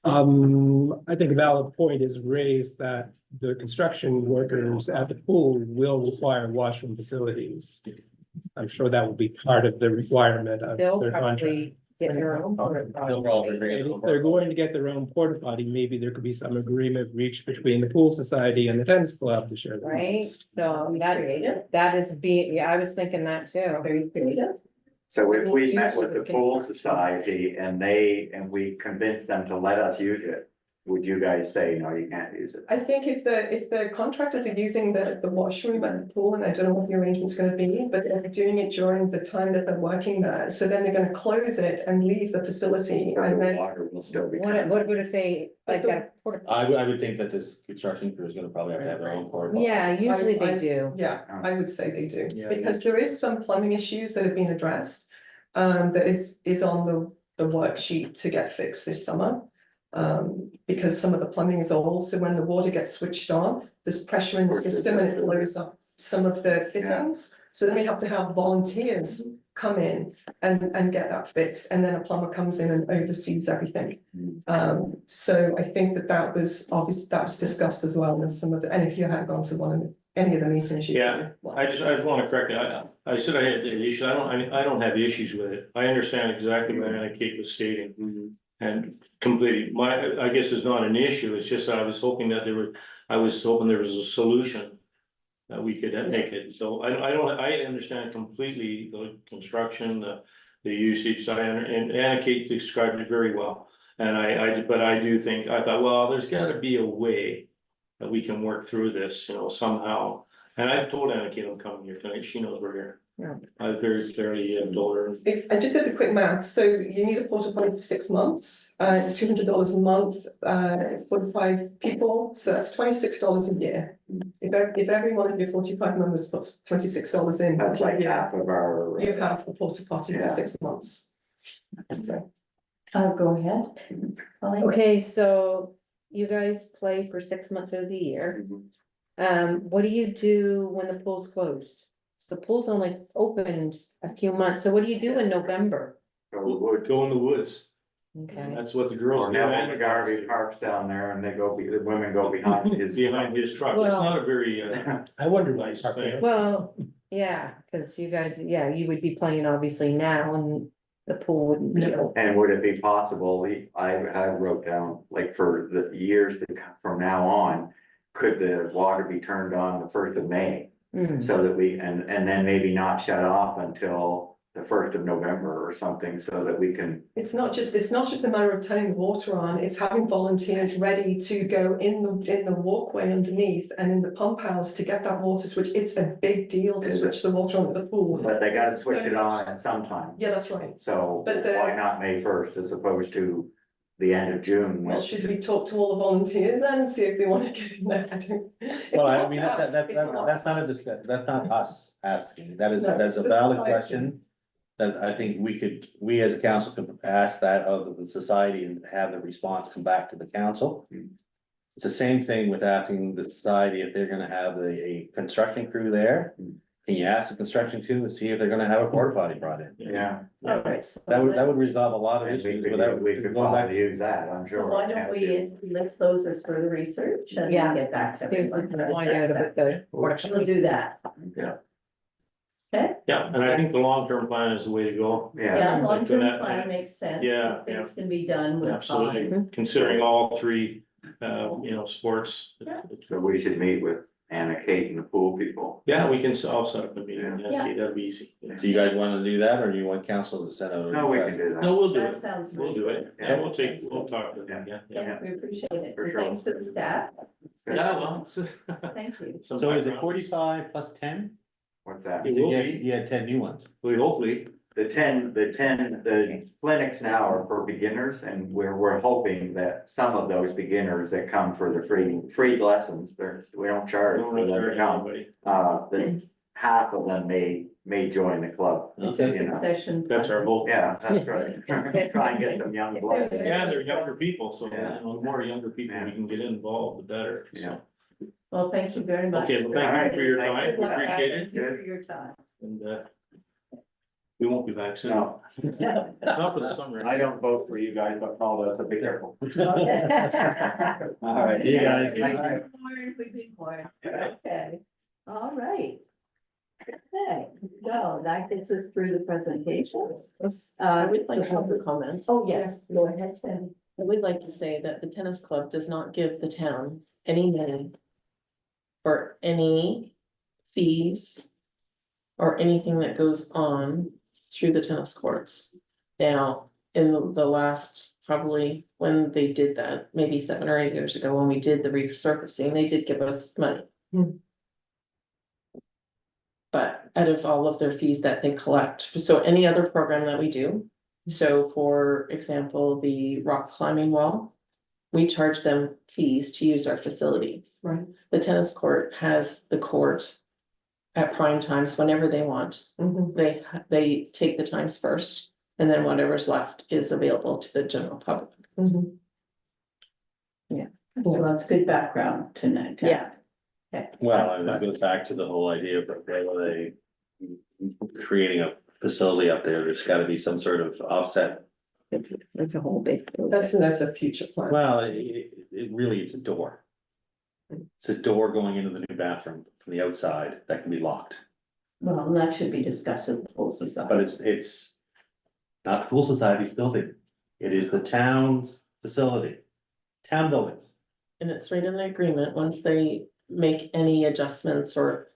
I think a valid point is raised that the construction workers at the pool will require washroom facilities. I'm sure that will be part of the requirement of They'll their contract. probably get their own. They'll probably bring it And over. if they're going to get their own porta potty, maybe there could be some agreement reached between the pool society and the tennis club to share. the Right, costs. so Creative, that is yeah, I was thinking that too. very creative. So if we met Usually with the with pool construction. society and we convinced them to let us use it, would you guys say, no, you can't use it? I think if the contractors are using the washroom at the pool, and I don't know what the arrangement's gonna be, but they're doing it during the time that they're working there, so then they're gonna close it and leave the facility Or and the then. water will still be. What if they, like, got a porta? I would think that this construction crew is gonna probably have to have their own porta potty. Yeah, usually I- they do. Yeah, I would say they do, Yeah. because there is some plumbing issues that have been addressed. That is on the worksheet to get fixed this summer. Because some of the plumbing is old, so when the water gets switched on, there's pressure in the system and it blows up some of the fittings. So then we have to have volunteers come in and get that fixed, and then a plumber comes in and oversees everything. So I think that was obviously, that was discussed as well, and some of the, and if you had gone to any of the meetings. you Yeah, could- I just wanna correct it, I said I had the issue, I don't have issues with it, I understand exactly what Anna Kate was stating. And completely, I guess it's not an issue, it's just I was hoping that I was hoping there was a solution. That we could make it, so I understand completely the construction, the usage, and Anna Kate described it very well. And but I do think, I thought, well, there's gotta be a way that we can work through this, somehow. And I've told Anna Kate I'm coming here tonight, she knows we're here. Yeah. I very clearly told her. If I just did a quick math, so you need a porta potty for 6 months, it's $200 a month, 45 people, so that's $26 a year. If every one of your 45 members puts $26 in. That's like yeah, half of our. you have the porta potty Yeah. for 6 months. So, Go ahead. Colleen. Okay, so you guys play for 6 months of the year. What do you do when the pool's closed? So the pool's only opened a few months, so what do you do in November? So we would Go in the woods, Okay, that's what the girls Or do. Neville McGarvey parks down there and the women go behind his. Behind his truck, it's Well- not a very, I wonder why. Nice thing. well, yeah, cause you guys, yeah, you would be playing obviously now and the pool wouldn't be open. And would it be possible, I wrote down, like for the years to come from now on, could the water be turned on the 1st of May? Hmm. So that and then maybe not shut off until the 1st of November or something, so that we can. it's not just a matter of turning the water on, it's having volunteers ready to go in the walkway underneath and in the pump house to get that water switch. It's a big deal to Is it? switch the water on at the pool. But they gotta So switch it much- on at some time, Yeah, that's right. so But why not May 1st as opposed to the end of June? Well, should we talk to all the volunteers then and see if they want to get in there? I don't. it's Well, I not mean, us, it's not that's not a us. that's not us asking, that's No, a it's the valid society. question. That I think we as a council could ask that of the society and have the response come back to the council. It's the same thing with asking the society if they're gonna have a construction crew there. Can you ask the construction crew to see if they're gonna have a porta potty brought in? Yeah, All right, so That would resolve a lot of and issues without we could going back. probably use that, I'm sure. So why don't we list those as further research and Yeah. then get back to See if we everyone? can find out about the porta We'll do that. Yeah. Okay, yeah, and I think the long-term plan is the way to go. Yeah, yeah, long-term that- plan makes sense. Yeah, Things can be done with Absolutely, time. considering all three, sports. Yeah. so we should meet with Anna, Kate and the pool people. Yeah, we can, I'll set up a meeting, Yeah. okay, that'd be easy. Do you guys wanna do that, or do you want council to send out? a No, we request? can do that. No, we'll do That it, sounds we'll really do good. it, yeah, we'll talk to them, yeah. Yeah, we appreciate it. For And sure. thanks to the staff. Yeah, well. Thank you. So is it 45 plus 10? What's that? It will be. You had 10 new ones. We hopefully, The clinics now are for beginners, and we're hoping that some of those beginners that come for the free lessons, we don't charge for them to come. anybody. half of them may join the club. It's a You know. succession. That's our hope. Yeah, that's right. Try and get some young blood. Yeah, they're younger people, so, Yeah. the more younger people we can get involved, the better, so. Yeah. Well, thank you very much. Okay, well, thank you for your All right, time, Good luck. appreciate it, Thank you for your time. and, we won't be back soon, No, not for the summer. I don't vote for you guys, but Paul, so be careful. Okay. All right, you guys. Thank you. Warren, we did warn. Okay, all right. Okay, so that gets us through the presentations. I would like to have a comment. Oh, yes, go ahead, Sandy. I would like to say that the tennis club does not give the town any money for any fees or anything that goes on through the tennis courts. Now, in the last, probably when they did that, maybe 7 or 8 years ago, when we did the resurfacing, they did give us money. But out of all of their fees that they collect, so any other program that we do, so for example, the rock climbing wall, we charge them fees to use our facilities. Right. The tennis court has the court at prime times whenever they want. Mhm. They take the times first, and then whatever's left is available to the general public. So that's good background tonight. Yeah. Well, and that goes back to the whole idea of whether they creating a facility up there, there's gotta be some sort of offset. That's a whole big. That's a future plan. Well, it really, it's a door. It's a door going into the new bathroom from the outside that can be locked, Well, and that should be discussed with the whole society. but it's not the pool society's building. It is the town's facility, town buildings. And it's right in the agreement, once they make any adjustments or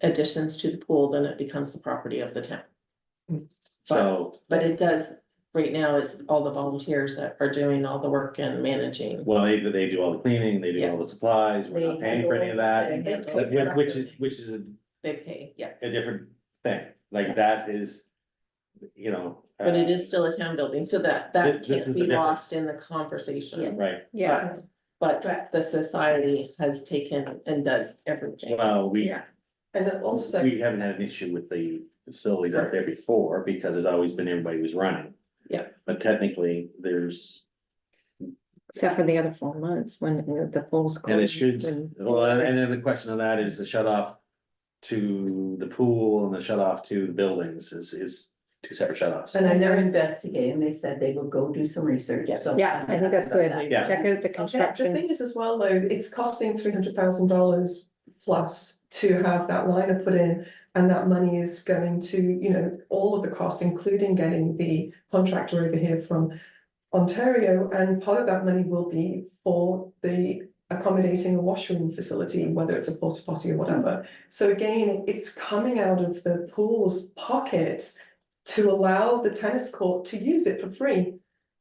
additions to the pool, then it becomes the property of the town. So, But it does, right now, it's all the volunteers that are doing all the work and managing. well, they do all the cleaning, they do all the supplies, we're not They paying for any of that. handle- Which is a They pay, yeah, different thing, like that is, you know. but it is still a town building, so that This can't is the be lost difference. in the conversation. Right, Yeah, But Correct. the society has taken and does everything. well, Yeah. And then also, we haven't had an issue with the facilities out there before, because it's always been everybody was running. Yeah. But technically, there's, except for the other 4 months when the pool's. and it should, closed and- well, and then the question of that is the shut off to the pool and the shut off to the buildings is two separate shut offs. And then they're investigating, they said they will go do some research, so. Yeah, I think that's good. Yeah. Check out the the construction. thing is as well, though, it's costing $300,000 plus to have that liner put in. And that money is going to, you know, all of the cost, including getting the contractor over here from Ontario. And part of that money will be for the accommodating a washroom facility, whether it's a porta potty or whatever. So again, it's coming out of the pool's pocket to allow the tennis court to use it for free.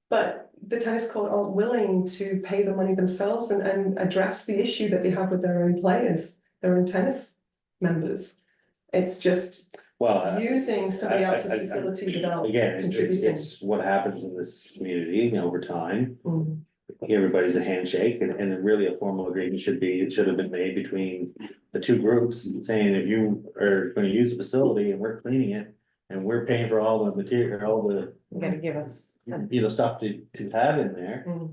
But the tennis court aren't willing to pay the money themselves and address the issue that they have with their own players, their own tennis members. It's just Well, using somebody else's I- facility without again, contributing. it's what happens in this community over time. Mm. Everybody's a handshake and really a formal agreement it should have been made between the two groups saying if you are gonna use the facility and we're cleaning it. And we're paying for all the material, all the, You gotta give us. you know, stuff to have in there. Mm.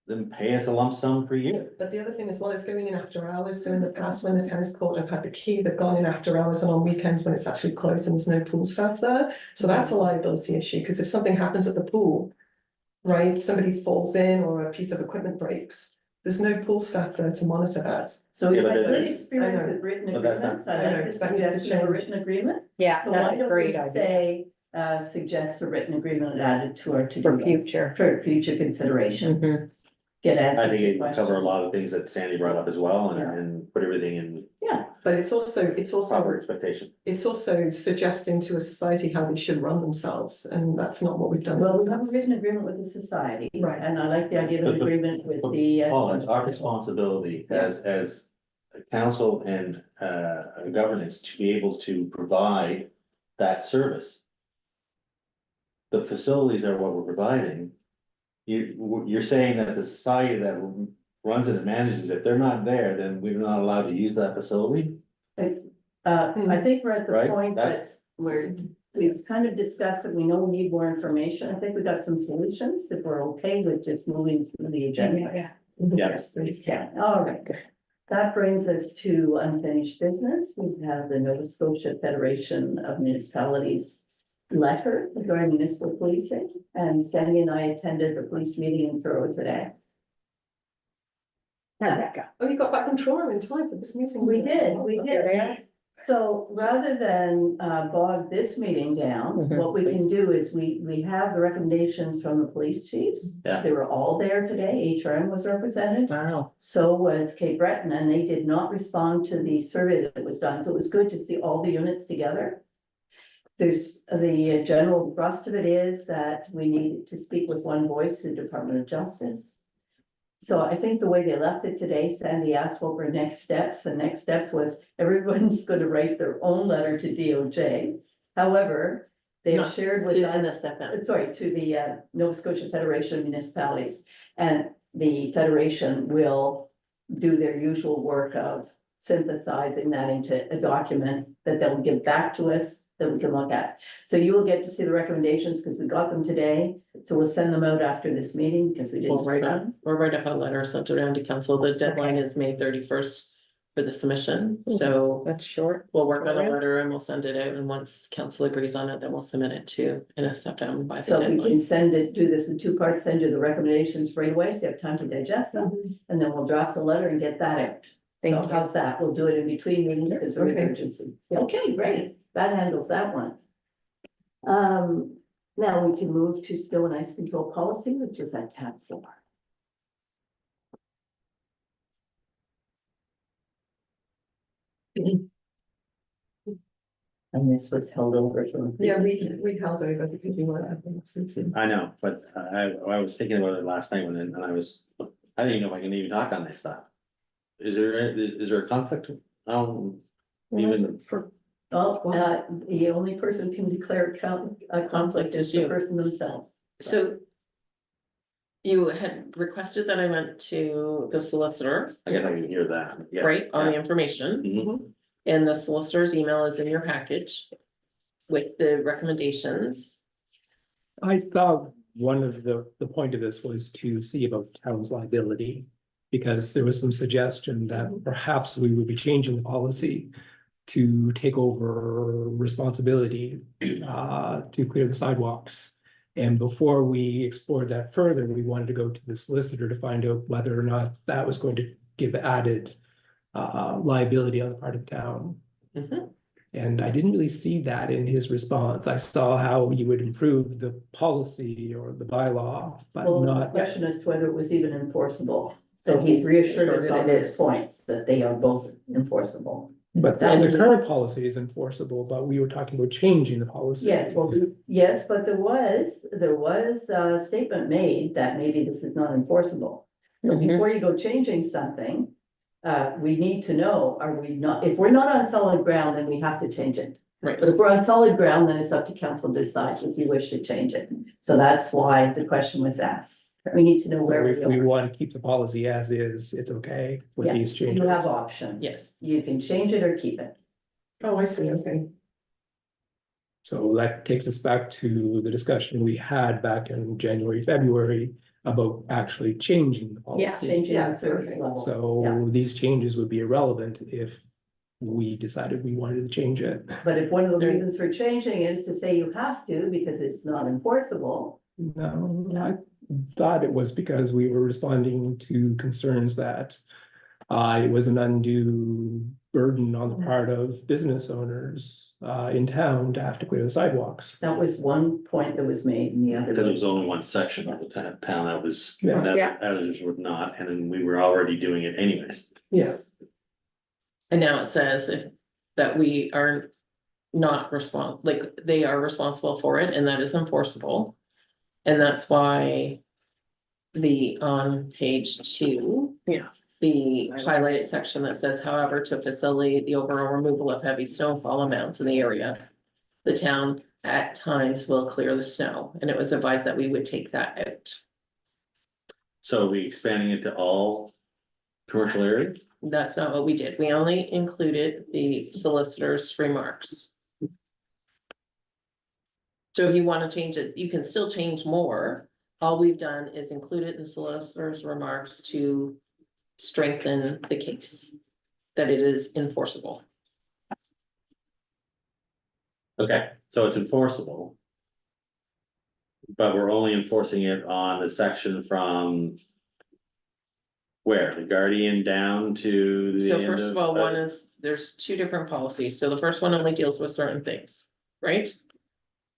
Then pay us a lump sum per year. But the other thing as well is going in after hours. So in the past, when the tennis court have had the key, they've gone in after hours and on weekends when it's actually closed and there's no pool staff there. So that's a liability issue, because if something happens at the pool, right, somebody falls in or a piece of equipment breaks, there's no pool staff there to monitor that. So Yeah, we've but had then- good experience I know. with written But that's not- agreements, I I know, like the that needs to suggestion of a change. written agreement. Yeah, So why that's a don't great we idea say, suggest a written agreement added to our to-do for list future. for future consideration, Mhm. get I answers think to it can cover a questions. lot of things that Sandy brought up as well Yeah. and put everything in Yeah, But it's also proper expectation. it's also suggesting to a society how they should run themselves, and that's not what we've done. well, we have a written agreement with the society. Right. And I like the idea of an But- agreement with the. Oh, it's our responsibility as a council and a governance to be able to provide that service. The facilities are what we're providing. You're saying that the society that runs it and manages, if they're not there, then we're not allowed to use that facility? I think we're at the Right, point that that's- we've kind of discussed that we know we need more information. I think we got some solutions, if we're okay with just moving through the agenda. Yeah. Yes, please. Yeah, all right. That brings us to unfinished business. We have the Nova Scotia Federation of Municipalities letter regarding municipal policing, and Sandy and I attended the police meeting in Truro today. How'd that go? Oh, you got back from Truro in time for this meeting? We today. did, we Oh, did. okay. So rather than bog this meeting down, Mhm. what we can do is we have the recommendations from the police chiefs. Yeah. They were all there today. HRM was represented. Wow. So was Cape Breton, and they did not respond to the survey that was done, so it was good to see all the units together. There's, the general thrust of it is that we need to speak with one voice to the Department of Justice. So I think the way they left it today, Sandy asked what were next steps, the next steps was everyone's gonna write their own letter to DOJ. However, they have Not shared with To us NSFM. sorry, to the Nova Scotia Federation of Municipalities. And the federation will do their usual work of synthesizing that into a document that they'll give back to us that we can look at. So you will get to see the recommendations because we got them today. So we'll send them out after this meeting because we We'll didn't. write up a letter sent around to council. The deadline is May 31st for the submission, so That's short. we'll work on a Alright. letter and we'll send it out, and once council agrees on it, then we'll submit it to NSFM by the So we can deadline. send it, do this in two parts, send you the recommendations right away, so you have time to digest them. And then we'll draft a letter and get that out. Thank So you. how's that? We'll do it in between meetings because there is Okay. urgency. Okay, great. That handles that one. Now we can move to snow and ice control policy, which is at tab 4. And this was held over from. Yeah, we held over because we weren't at the last meeting. I know, but I was thinking about it last night and I didn't even know if I can even talk on this stuff. Is there a conflict? Even, Oh, the only person can declare a conflict is the you. person themselves. So you had requested that I went to the solicitor, I guess I can hear that. Yeah. right, on the Yeah. information, Mhm. and the solicitor's email is in your package with the recommendations. I thought one of the point of this was to see about town's liability. Because there was some suggestion that perhaps we would be changing the policy to take over responsibility to clear the sidewalks. And before we explored that further, we wanted to go to the solicitor to find out whether or not that was going to give added liability on the part of town. Mhm. And I didn't really see that in his response. I saw how he would improve the policy or the bylaw, but Well, the not. question as to whether it was even enforceable. So he's reassured us on those points that they are both enforceable. But That the was- current policy is enforceable, but we were talking about changing the policy. Yes, well, yes, but there was a statement made that maybe this is not enforceable. So Mhm. before you go changing something, we need to know, are we not, if we're not on solid ground, then we have to change it. Right, But if we're on solid ground, then it's up to council to decide if you wish to change it. So that's why the question was asked. We need to know where If we we are. want to keep the policy as is, it's okay with Yeah, these changes. You have options. yes. You can change it or keep it. Oh, I see, okay. So that takes us back to the discussion we had back in January, February about actually changing the Yeah, policy. changing Yeah, the service okay. level. So these changes would be irrelevant if we decided we wanted to change it. But if one of the reasons for changing is to say you have to because it's not enforceable, No, I thought it was because we were responding to concerns that it was an undue burden on the part of business owners in town to have to clear the sidewalks. that was one point that was made in the other. Because it was only one section of the town that was, Yeah. that others were not, and then we were already doing it anyways. Yes. And now it says that we are not like, they are responsible for it, and that is enforceable. And that's why on page 2. Yeah. The highlighted section that says, however, to facilitate the overall removal of heavy snowfall amounts in the area, the town at times will clear the snow, and it was advised that we would take that out. So are we expanding it to all commercial area? That's not what we did. We only included the solicitor's remarks. So if you wanna change it, you can still change more. All we've done is included the solicitor's remarks to strengthen the case. That it is enforceable. Okay, so it's enforceable. But we're only enforcing it on the section from. Where, the Guardian down to the So end first of all, one is, there's two different policies. So the first one only deals with certain things, right?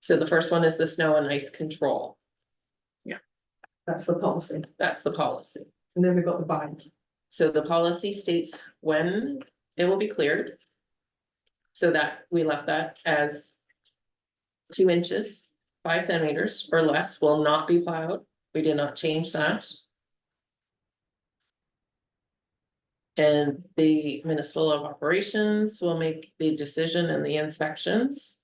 So the first one is the snow and ice control. That's the policy. That's the policy. And then we've got the bind. So the policy states when it will be cleared. So that we left that as 2 inches, 5 centimeters or less will not be plowed. We did not change that. And the municipal of operations will make the decision and the inspections.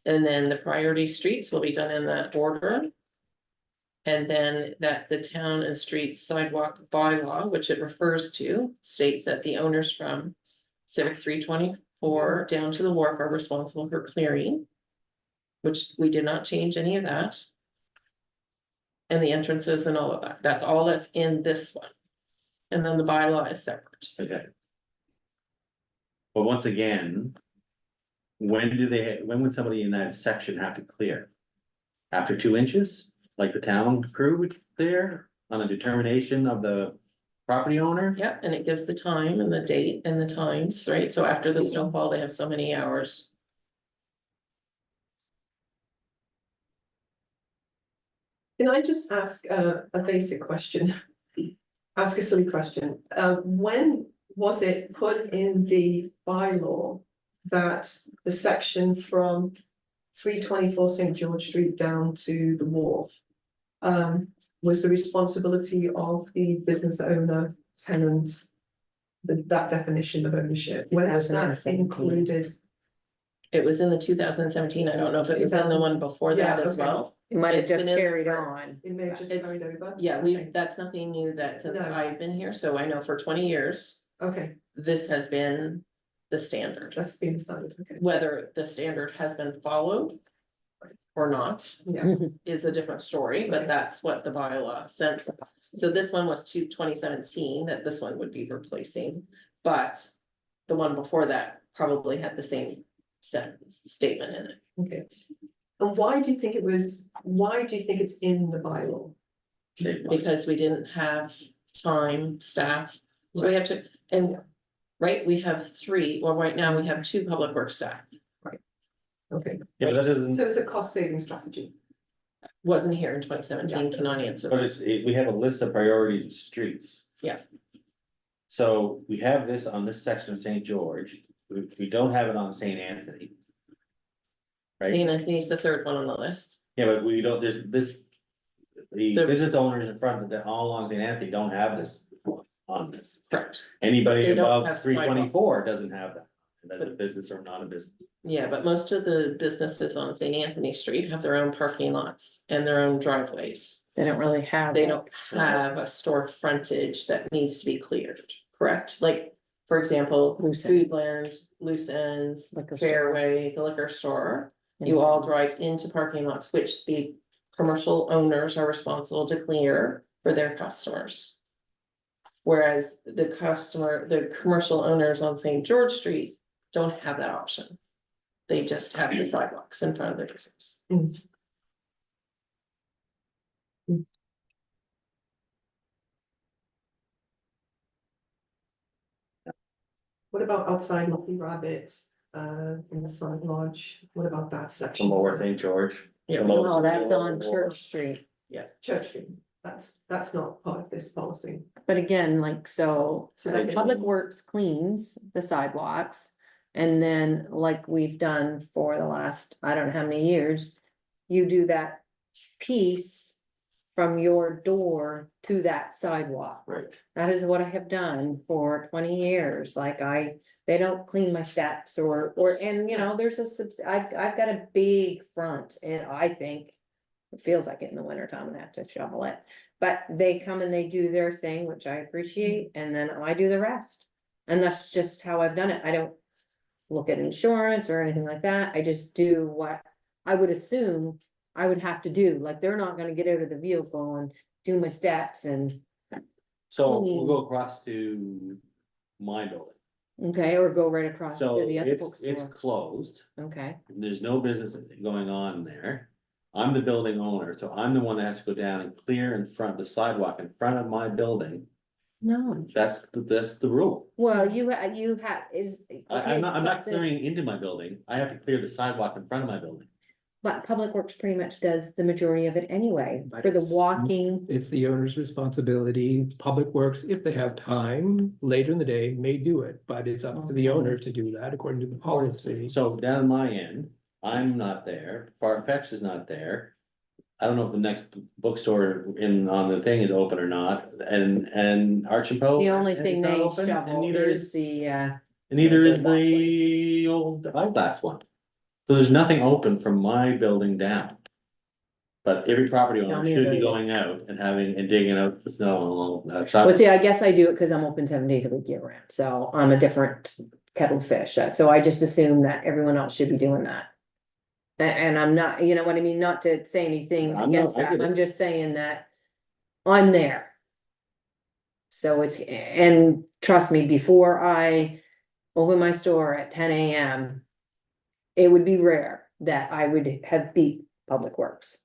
And then the priority streets will be done in that order. And then that the town and streets sidewalk bylaw, which it refers to, states that the owners from Civic 324 down to the wharf are responsible for clearing. Which we did not change any of that. And the entrances and all of that, that's all that's in this one. And then the bylaw is separate. Okay. But once again. When would somebody in that section have to clear? After 2 inches, like the town crew would clear on a determination of the property owner? Yeah, and it gives the time and the date and the times, right? So after the snowfall, they have so many hours. Can I just ask a basic question? Ask a silly question. When was it put in the bylaw that the section from 324 St. George Street down to the wharf was the responsibility of the business owner, tenant, that definition of ownership? When was that 2017. included? It was in the 2017. I don't know if it was in the one before that Yeah, as okay. well. It might have It's just been in carried for- on. It may have just It's- carried over? Yeah, Okay. that's nothing new that since No. I've been here, so I know for 20 years, Okay, this has been the standard. that's been standard, okay. Whether the standard has been followed or not Yeah, is a different story, but that's what the bylaw says. So this one was 2017 that this one would be replacing, but the one before that probably had the same statement in it. okay. And why do you think it's in the bylaw? Because we didn't have time, staff, so we have to, and. Right, we have 3, well, right now we have 2 public works staff, Okay, Yeah, but that doesn't, so it's a cost saving strategy. wasn't here in 2017, cannot answer. but we have a list of priorities of streets. Yeah. So we have this on this section of St. George, we don't have it on St. Anthony. Right? St. Anthony's the 3rd one on the list. Yeah, but we don't, there's this. The The- business owners in front of that all along St. Anthony don't have this on this. Correct. Anybody They don't above have 324 doesn't have that. That's a business or not a business. Yeah, but most of the businesses on St. Anthony Street have their own parking lots and their own driveways. They don't really have. They that. don't have a store frontage that needs to be cleared, correct? Like, for example, Loose ends. Foodland, Loose Ends, Liquor store. Fairway, the liquor store. You all drive into parking lots, which the commercial owners are responsible to clear for their customers. Whereas the commercial owners on St. George Street don't have that option. They just have the sidewalks in front of their business. What about outside Lucky Rabbit, in the Sun Lodge? What about that Some section? lower St. George. Yeah, some lower- Oh, that's lower- on Church Street. Church Street, that's not part of this policy. But again, like, so, So that- Public Works cleans the sidewalks. And then, like we've done for the last, I don't know how many years, you do that piece from your door to that sidewalk. Right. That is what I have done for 20 years, like they don't clean my steps and you know, there's I've got a big front and I think. It feels like it in the winter time and I have to shovel it, but they come and they do their thing, which I appreciate, and then I do the rest. And that's just how I've done it. I don't look at insurance or anything like that. I just do what I would assume I would have to do. Like, they're not gonna get out of the vehicle and do my steps and, So we'll go across to my building. okay, or go right across to So the other it's bookstore. closed. Okay, There's no business going on there. I'm the building owner, so I'm the one that has to go down and clear in front, the sidewalk in front of my building. no, That's the rule. well, you have, is. I'm not okay, but the- clearing into my building. I have to clear the sidewalk in front of my building. But Public Works pretty much does the majority of it anyway, But for the it's- walking. It's the owner's responsibility. Public Works, if they have time later in the day, may do it, but it's up to the owner to do that according to the policy. So down my end, I'm not there, Farfetch is not there. I don't know if the next bookstore on the thing is open or not, and Arch and Poe. The only thing is not they open, and shovel neither is the, And neither is the old eyeglass one. So there's nothing open from my building down. But every property Tell owner me should about be it. going out and digging out the snow along that side. well, see, I guess I do it because I'm open 7 days a week year round, so I'm a different kettle of fish. So I just assume that everyone else should be doing that. And I'm not, you know what I mean, not to say anything I against get that, it. I'm just saying that I'm there. So and trust me, before I open my store at 10 AM, it would be rare that I would have beat Public Works.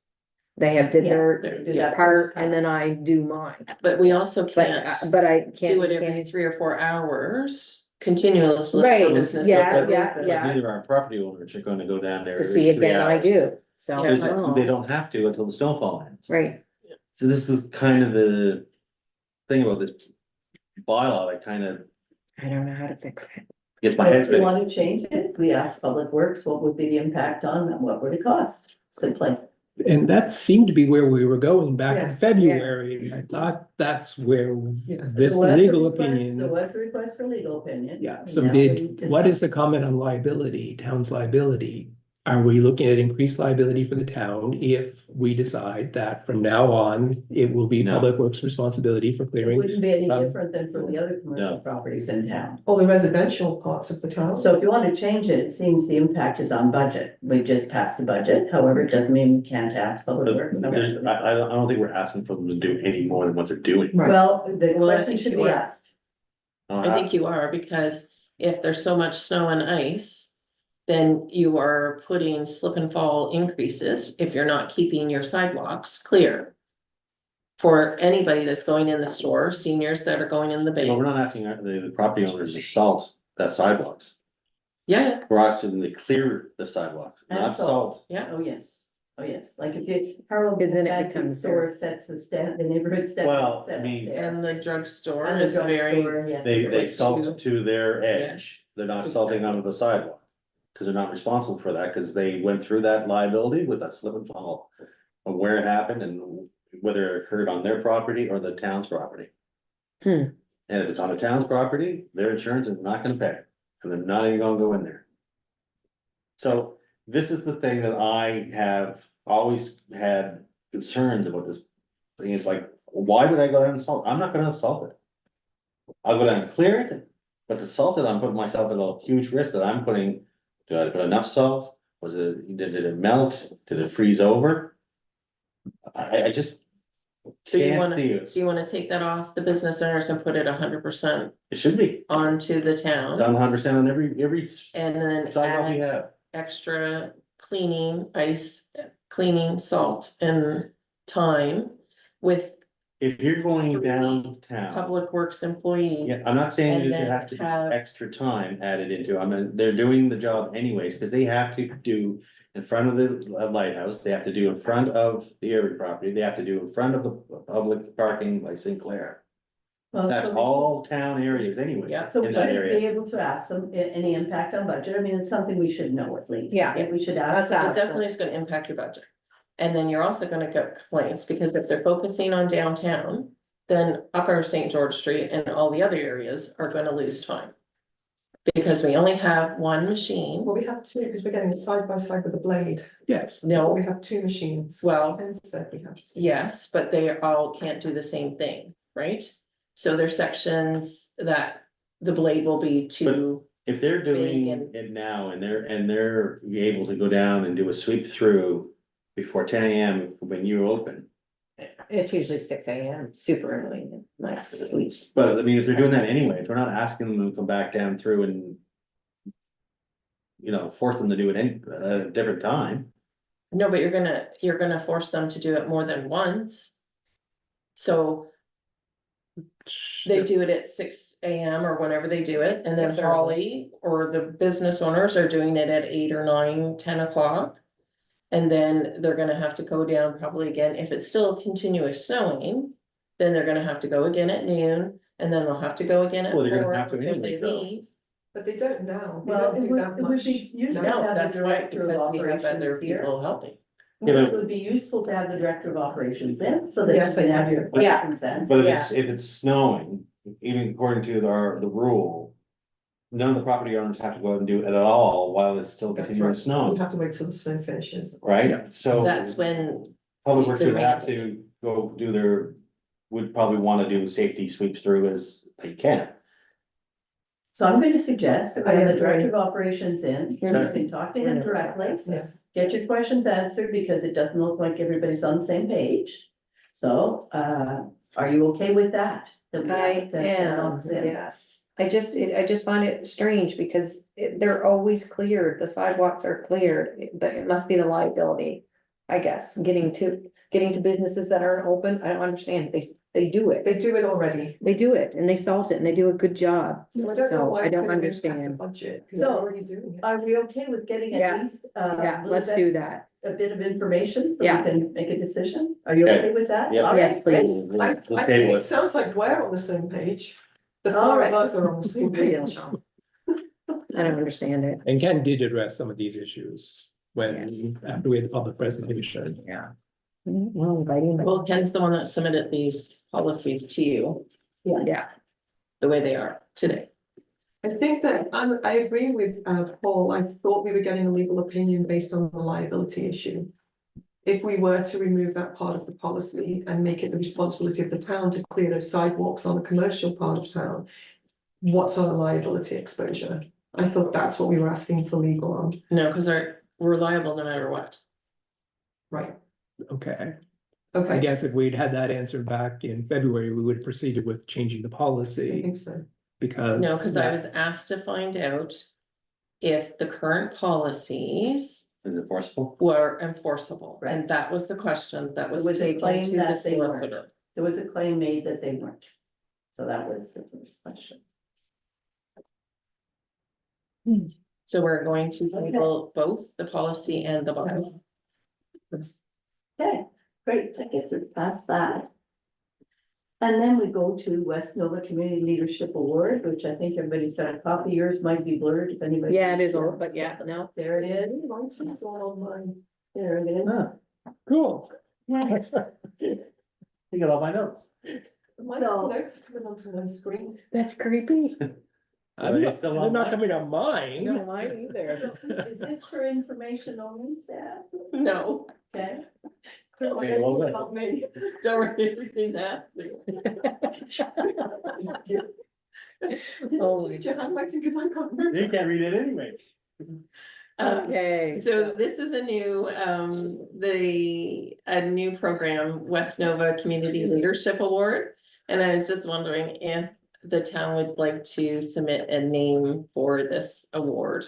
They have did Yes, their do that part first and then I do mine, But we also but, can't but I can't. do it every 3 or 4 hours continuously. for Right, business yeah, to yeah, open. yeah. Neither of our property owners are gonna go down there. See, every 3 again, I hours. do, so. Yeah, Because they don't have to until the snowfall ends. Right, So this is kind of the thing about this bylaw that kind of I don't know how to fix it. gets my head If you spinning. want to change it, we asked Public Works, what would be the impact on them, what would it cost? Simply. And that seemed to be where we were going back in Yes, February. I thought that's where Yes. this There was a legal request- There opinion. was a request for legal opinion. Yeah, and so now what we is the comment on liability, town's liability? Are we looking at increased liability for the town if we decide that from now on, it will be No. Public Works' responsibility for It clearing? wouldn't be any Um, different than for the other commercial No. properties in town. All the residential parts of the town. So if you want to change it, it seems the impact is on budget. We've just passed a budget. However, it doesn't mean we can't ask Public But Works. I don't think we're asking for them to do any more than what they're doing. Right. Well, the Well, I question think should you be are. asked. I think you are, because if there's so much snow and ice, then you are putting slip and fall increases if you're not keeping your sidewalks clear. For anybody that's going in the store, seniors that are going in the Well, we're bank. not asking the property owners to salt that sidewalks. Yeah, We're asking them to clear the sidewalks, And not salt. salt. yeah. Oh, yes. Oh, yes. Like if you, Harold Because then it Fancy becomes Store there. sets the neighborhood standard. Well, set I up mean, there. And the drugstore And the is very, drugstore, yes. They Like salt to their edge. Yes. They're not salting onto the sidewalk. Cause they're not responsible for that, cause they went through that liability with that slip and fall. Of where it happened and whether it occurred on their property or the town's property. Hmm. And if it's on the town's property, their insurance is not gonna pay, and they're not even gonna go in there. So this is the thing that I have always had concerns about this thing. It's like, why would I go down and salt? I'm not gonna salt it. I'll go down and clear it, but to salt it, I'm putting myself at a huge risk that I'm putting. Did I put enough salt? Did it melt? Did it freeze over? I just so you can't see it. wanna take that off the business owners and put it 100% It should be onto the town. done 100% on every And then sidewalk we add have. extra cleaning, ice, cleaning, salt and time with If you're going downtown, Public Works employees. yeah, I'm not saying And you then have to have- have extra time added into, I mean, they're doing the job anyways, cause they have to do. In front of the lighthouse, they have to do in front of the Erie property, they have to do in front of the public parking by Sinclair. Well, That's so we- all town areas anyway, Yeah. So we in that should area. be able to ask them any impact on budget. I mean, it's something we should know at least. Yeah. If we should That's ask. It definitely is gonna impact your budget. And then you're also gonna get complaints, because if they're focusing on downtown, then Upper St. George Street and all the other areas are gonna lose time. Because we only have one machine. Well, we have two, because we're getting side by side with the blade. Yes, No, We have two machines. well, Ken said we have two. yes, but they all can't do the same thing, right? So there's sections that the blade will be to, If they're doing Big and- it now and they're able to go down and do a sweep through before 10 AM when you open. It's usually 6 a.m., super early, like sleep. But I mean, if they're doing that anyway, if we're not asking them to come back down through and. You know, force them to do it at a different time. no, but you're gonna force them to do it more than once. So they do it at 6 a.m. or whenever they do it, and then That's early. Holly or the business owners are doing it at 8 or 9, 10 o'clock. And then they're gonna have to go down probably again, if it's still continuous snowing, then they're gonna have to go again at noon, and then they'll have to go again at Well, they're gonna 4 have to before anyway, they so. leave. But they don't now. They Well, don't it do would, that it would much. be useful No, to No, have that's the why, director of because we have other operations here. people helping. Yeah, Well, but- it would be useful to have the director of operations in, so that you Yes, I can have guess. your questions answered. But if it's snowing, even according to the rule. None of the property owners have to go out and do it at all while it's still That's continuing right. to snow, We have to wait till the snow finishes. right? So. That's when, Public Works the would have to go do would probably wanna do safety sweeps through as they can. So I'm going to suggest that we I have the agree. director of operations in, you can talk to him directly, Yes. get your questions answered, because it doesn't look like everybody's on the same page. So, are you okay with that? That we I have to am, announce it? yes. I just find it strange because they're always cleared, the sidewalks are cleared, but it must be the liability. I guess, getting to businesses that aren't open, I don't understand, they do it. They do it already. They do it and they salt it and they do a good job, So so why I it's don't gonna impact the understand. budget, because So- they're already doing it. Are we okay with getting Yeah. at least, Yeah, little let's bit- do that. a bit of information, so we Yeah. can make a decision? Are you Okay. okay with that? Yep. All right, Yes, great. please. I think it sounds like we're on the same page. The All four right. of us are on the same page. I don't understand it. and Ken did address some of these issues after we had the public presentation. Yeah. Well, inviting them. well, Ken's the one that submitted these policies to you, Yeah, the way they are today. I think that I agree with Paul. I thought we were getting a legal opinion based on the liability issue. If we were to remove that part of the policy and make it the responsibility of the town to clear those sidewalks on the commercial part of town, what's our liability exposure? I thought that's what we were asking for legal on, No, because we're liable no matter what. right? Okay, I Okay, guess if we'd had that answer back in February, we would have proceeded with changing the I policy think so. because. No, because I that- was asked to find out if the current policies Is it forcible? were enforceable, and that was the question that was There was a taken claim to the that they weren't. solicitor. There was a claim made that they weren't. So that was the first question. So we're going to table both the policy and the bylaw. Okay, great, that gets us past that. And then we go to West Nova Community Leadership Award, which I think everybody's got a copy. Yours might be blurred if anybody. yeah, it is a little, but yeah, no. There it is, It's all online. there it is. Cool. You got all my notes. My So- notes are coming onto my screen. That's creepy. Are they still They're not online? coming on mine. No, mine either. Is this for information only, staff? No, Okay, Don't Okay, well, worry good. about me. don't read that. Oh, Read your handwriting because I can't remember. You can't read it anyway. Okay. So this is a new, a new program, West Nova Community Leadership Award. And I was just wondering if the town would like to submit a name for this award.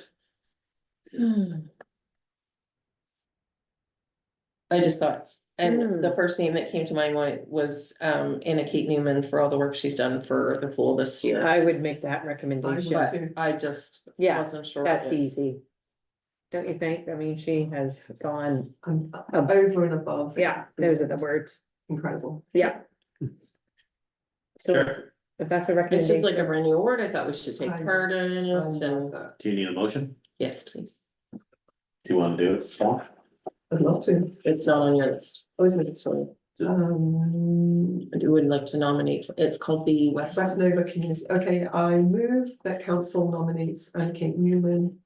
I just thought, and the first name that came to my mind was Anna Kate Newman for all the work she's done for the pool this year. I would make that recommendation. But I just Yeah, wasn't sure. that's easy. Don't you think? I mean, she has gone, I'm over and above. yeah, those are the words, Incredible. yeah. So Sure. if that's a It recommendation. seems like a brand new award. I thought we should take I- part in I it, love and that. Do you need a motion? yes, please. Do you wanna do it? Paul? I'd love to. It's not on your list. Oh, isn't it? Sorry. I would like to nominate, it's called the West. West Nova Community, okay, I move that council nominates Anne Kate Newman.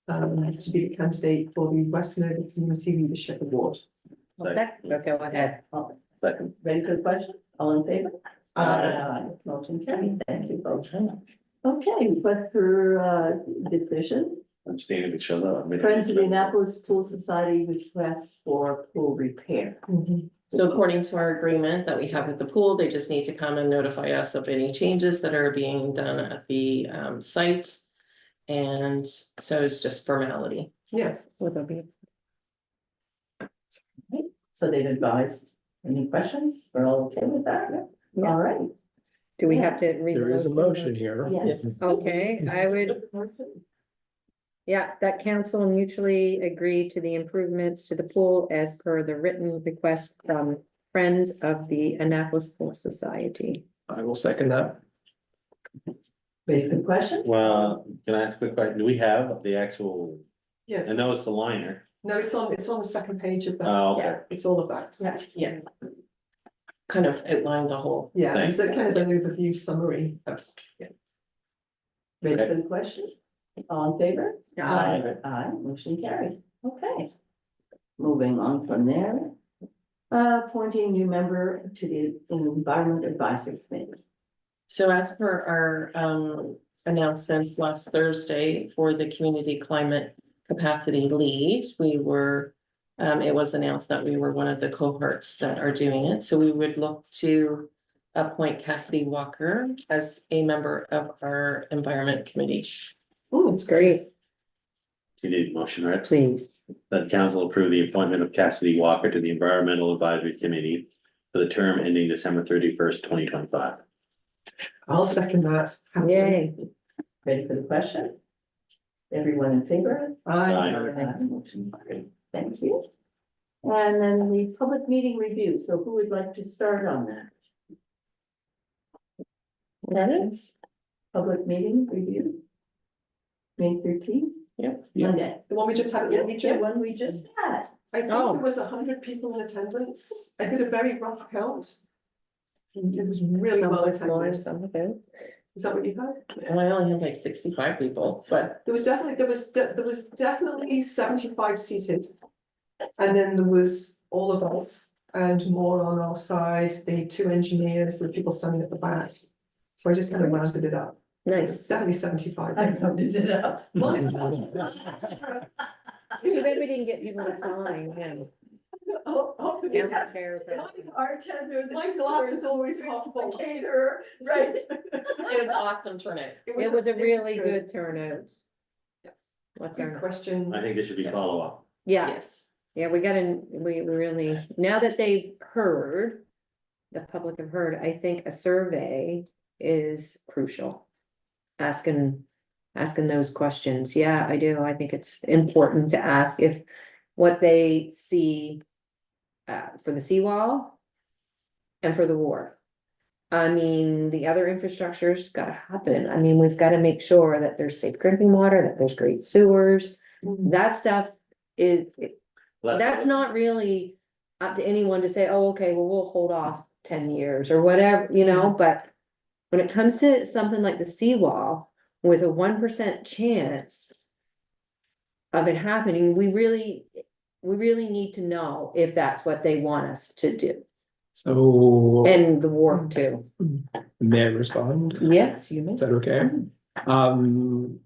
To be the candidate for the West Nova Community Leadership Award. Go ahead. Second. Ready for the question? All in favor? Motion carried. Thank you both. Okay, request for decision. I'm staying if it shows up. Friends of the Annapolis Pool Society request for pool repair. So according to our agreement that we have with the pool, they just need to come and notify us of any changes that are being done at the site. And so it's just formality. Yes. So they've advised. Any questions? We're all okay with that? Yeah. All right. Do we have to read? There is a motion here. Yes. Okay, I would, yeah, that council mutually agree to the improvements to the pool as per the written request from Friends of the Annapolis Pool Society. I will second that. Ready for the question? Well, can I ask a quick question? Do we have the actual, Yes, I know it's the liner. no, it's on the second page of that, Oh, okay. it's all of that. Yeah. Kind of outlined the whole. Yeah, Thanks. it's a kind of an overview summary of. Ready for the question? All in favor? Aye. Aye, motion carried. Okay. Moving on from there. Appointing new member to the Environment Advisory Committee. So as per our announcements last Thursday for the community climate capacity lead, we were. It was announced that we were one of the cohorts that are doing it, so we would look to appoint Cassidy Walker as a member of our environment committee. Oh, It's great, You did motion, right? please. That council approve the appointment of Cassidy Walker to the Environmental Advisory Committee for the term ending December 31st, 2025. I'll second that. Yay. Ready for the question? Everyone in favor? Aye. Motion carried. Thank you. And then the public meeting review. So who would like to start on that? Public meeting review? May 13th? Yep. Monday. The one we just had. Yeah, the one we just had. I think Oh. there was 100 people in attendance. I did a very rough count. It was really Some well with more, attended. some without. Is that what you heard? And I only had like 65 people, but There was definitely 75 seated. And then there was all of us and more on our side, the 2 engineers, the people standing at the back. So I just kind of rounded it up. It's Nice. definitely 75. I rounded it up. Well, Too bad we didn't get people to sign, yeah. Oh, do we have- Amateur, but- Bartender. My glass is always half full. Caterer, right. it was awesome turnout. It was a really good turnout. Yes. What's Good our, question. I think there should be follow-up. yeah, Yes. yeah, we really, now that they've heard. The public have heard, I think a survey is crucial. Asking those questions, yeah, I do, I think it's important to ask if what they see. For the seawall. And for the wharf. I mean, the other infrastructure's gotta happen, I mean, we've gotta make sure that there's safe drinking water, that there's great sewers. That stuff is, that's not really up to anyone to say, oh, okay, well, we'll hold off 10 years or whatever, you know, but. When it comes to something like the seawall with a 1% chance. Of it happening, we really need to know if that's what they want us to do, So and the wharf too. may I respond? Yes, you may. Is that okay?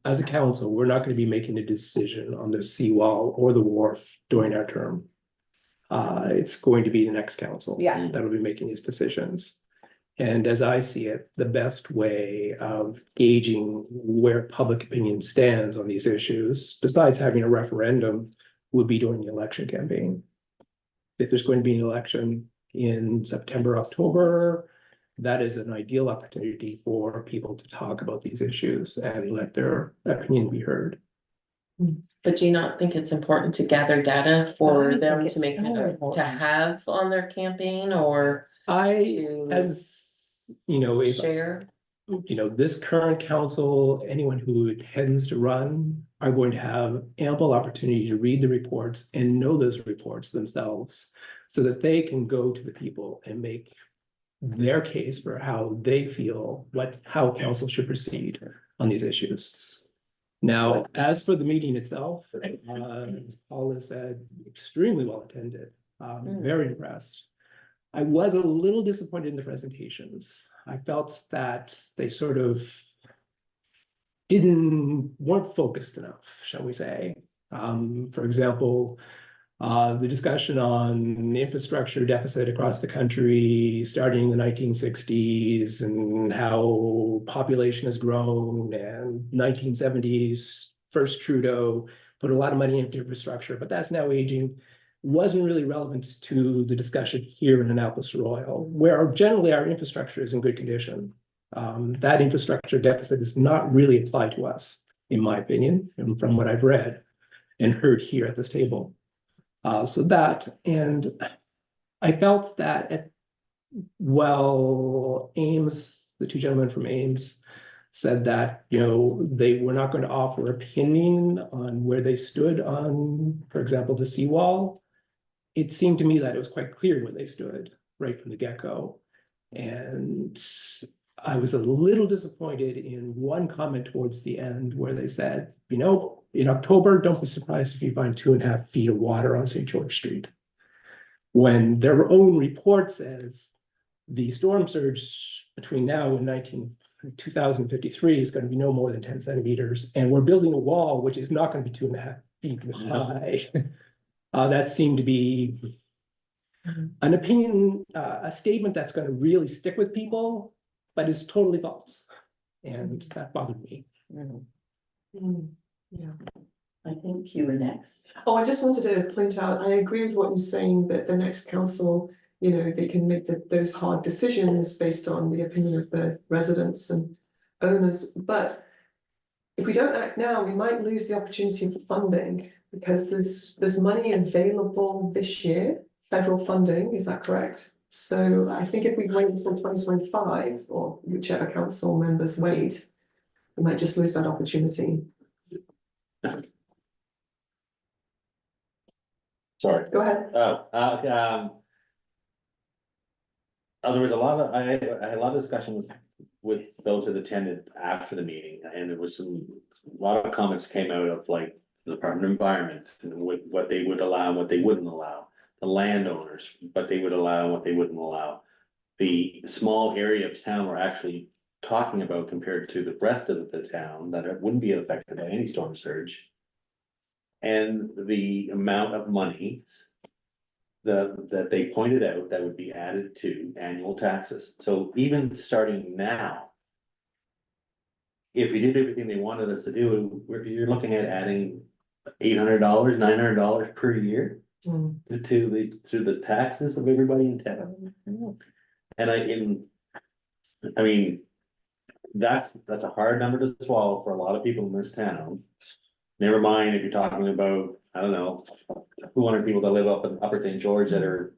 As a council, we're not gonna be making a decision on the seawall or the wharf during our term. It's going to be the next council. Yeah. That'll be making these decisions. And as I see it, the best way of gauging where public opinion stands on these issues, besides having a referendum, would be during the election campaign. If there's going to be an election in September, October, that is an ideal opportunity for people to talk about these issues and let their opinion be heard. But do you not think it's important to gather data for I them think to it's make, so to important. have on their campaign or I, to as you know, if share? you know, this current council, anyone who intends to run are going to have ample opportunity to read the reports and know those reports themselves. so that they can go to the people and make their case for how they feel, how council should proceed on these issues. Now, as for the meeting itself, as Paula said, extremely well attended, very impressed. I was a little disappointed in the presentations. I felt that they sort of weren't focused enough, shall we say. For example, the discussion on infrastructure deficit across the country, starting in the 1960s, and how population has grown, and 1970s, first Trudeau put a lot of money into infrastructure, but that's now aging, wasn't really relevant to the discussion here in Annapolis Royal, where generally our infrastructure is in good condition. That infrastructure deficit does not really apply to us, in my opinion, and from what I've read and heard here at this table. So that, and I felt that Ames, the two gentlemen from Ames said that, they were not going to offer opinion on where they stood on, for example, the seawall. It seemed to me that it was quite clear where they stood right from the get-go. And I was a little disappointed in one comment towards the end where they said, in October, don't be surprised if you find 2.5 feet of water on St. George Street. When their own report says the storm surge between now and 2053 is going to be no more than 10 centimeters, and we're building a wall which is not going to be 2.5 feet high. That seemed to be an opinion, a statement that's going to really stick with people, but is totally false. And that bothered me. Yeah. I think you were next. Oh, I just wanted to point out, I agree with what you're saying, that the next council, they can make those hard decisions based on the opinion of the residents and owners. But if we don't act now, we might lose the opportunity for funding, because there's money available this year, federal funding, is that correct? So I think if we wait until 2025, or whichever council members wait, we might just lose that opportunity. Sorry. Go ahead. There was I had a lot of discussion with those that attended after the meeting, and there was a lot of comments came out of like the Department of Environment and what they would allow and what they wouldn't allow, the landowners, what they would allow and what they wouldn't allow. The small area of town we're actually talking about compared to the rest of the town that it wouldn't be affected by any storm surge. And the amount of money that they pointed out that would be added to annual taxes. So even starting now, if we did everything they wanted us to do, you're looking at adding $800, $900 per year to the taxes of everybody in town. And I mean, that's a hard number to swallow for a lot of people in this town. Never mind if you're talking about, I don't know, 200 people that live up in Upper St. George that are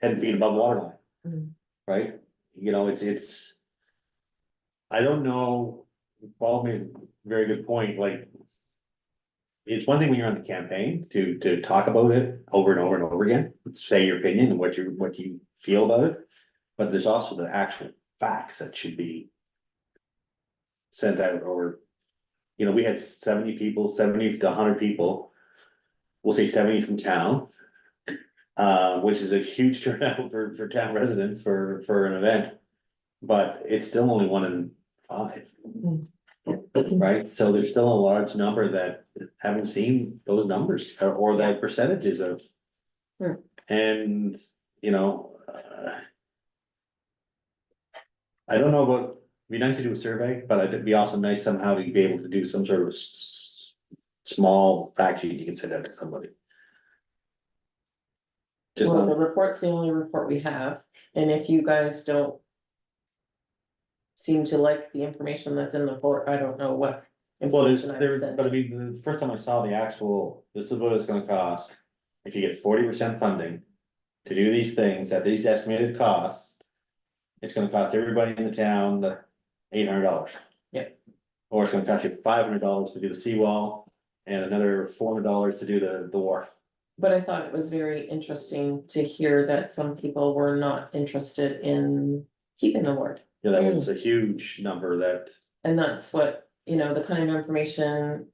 10 feet above water line. Right? It's, I don't know, Paul made a very good point, like, it's one thing when you're on the campaign to talk about it over and over and over again, say your opinion and what you feel about it, but there's also the actual facts that should be sent out, or we had 70 people, 70 to 100 people. We'll say 70 from town, which is a huge turnout for town residents for an event. But it's still only 1 in 5. Right? So there's still a large number that haven't seen those numbers or that percentages of. And, I don't know about, it'd be nice to do a survey, but it'd be also nice somehow to be able to do some sort of small fact sheet you can send out to somebody. Well, the report's the only report we have, and if you guys don't seem to like the information that's in the report, I don't know what. Well, information I've sent but I you. mean, the first time I saw the actual, this is what it's gonna cost. If you get 40% funding to do these things at these estimated costs. It's gonna cost everybody in the town the $800. Yep. Or it's gonna cost you $500 to do the seawall and another $400 to do the wharf. But I thought it was very interesting to hear that some people were not interested in keeping the ward. Yeah, that was a huge number that, And that's what, you know, the kind of information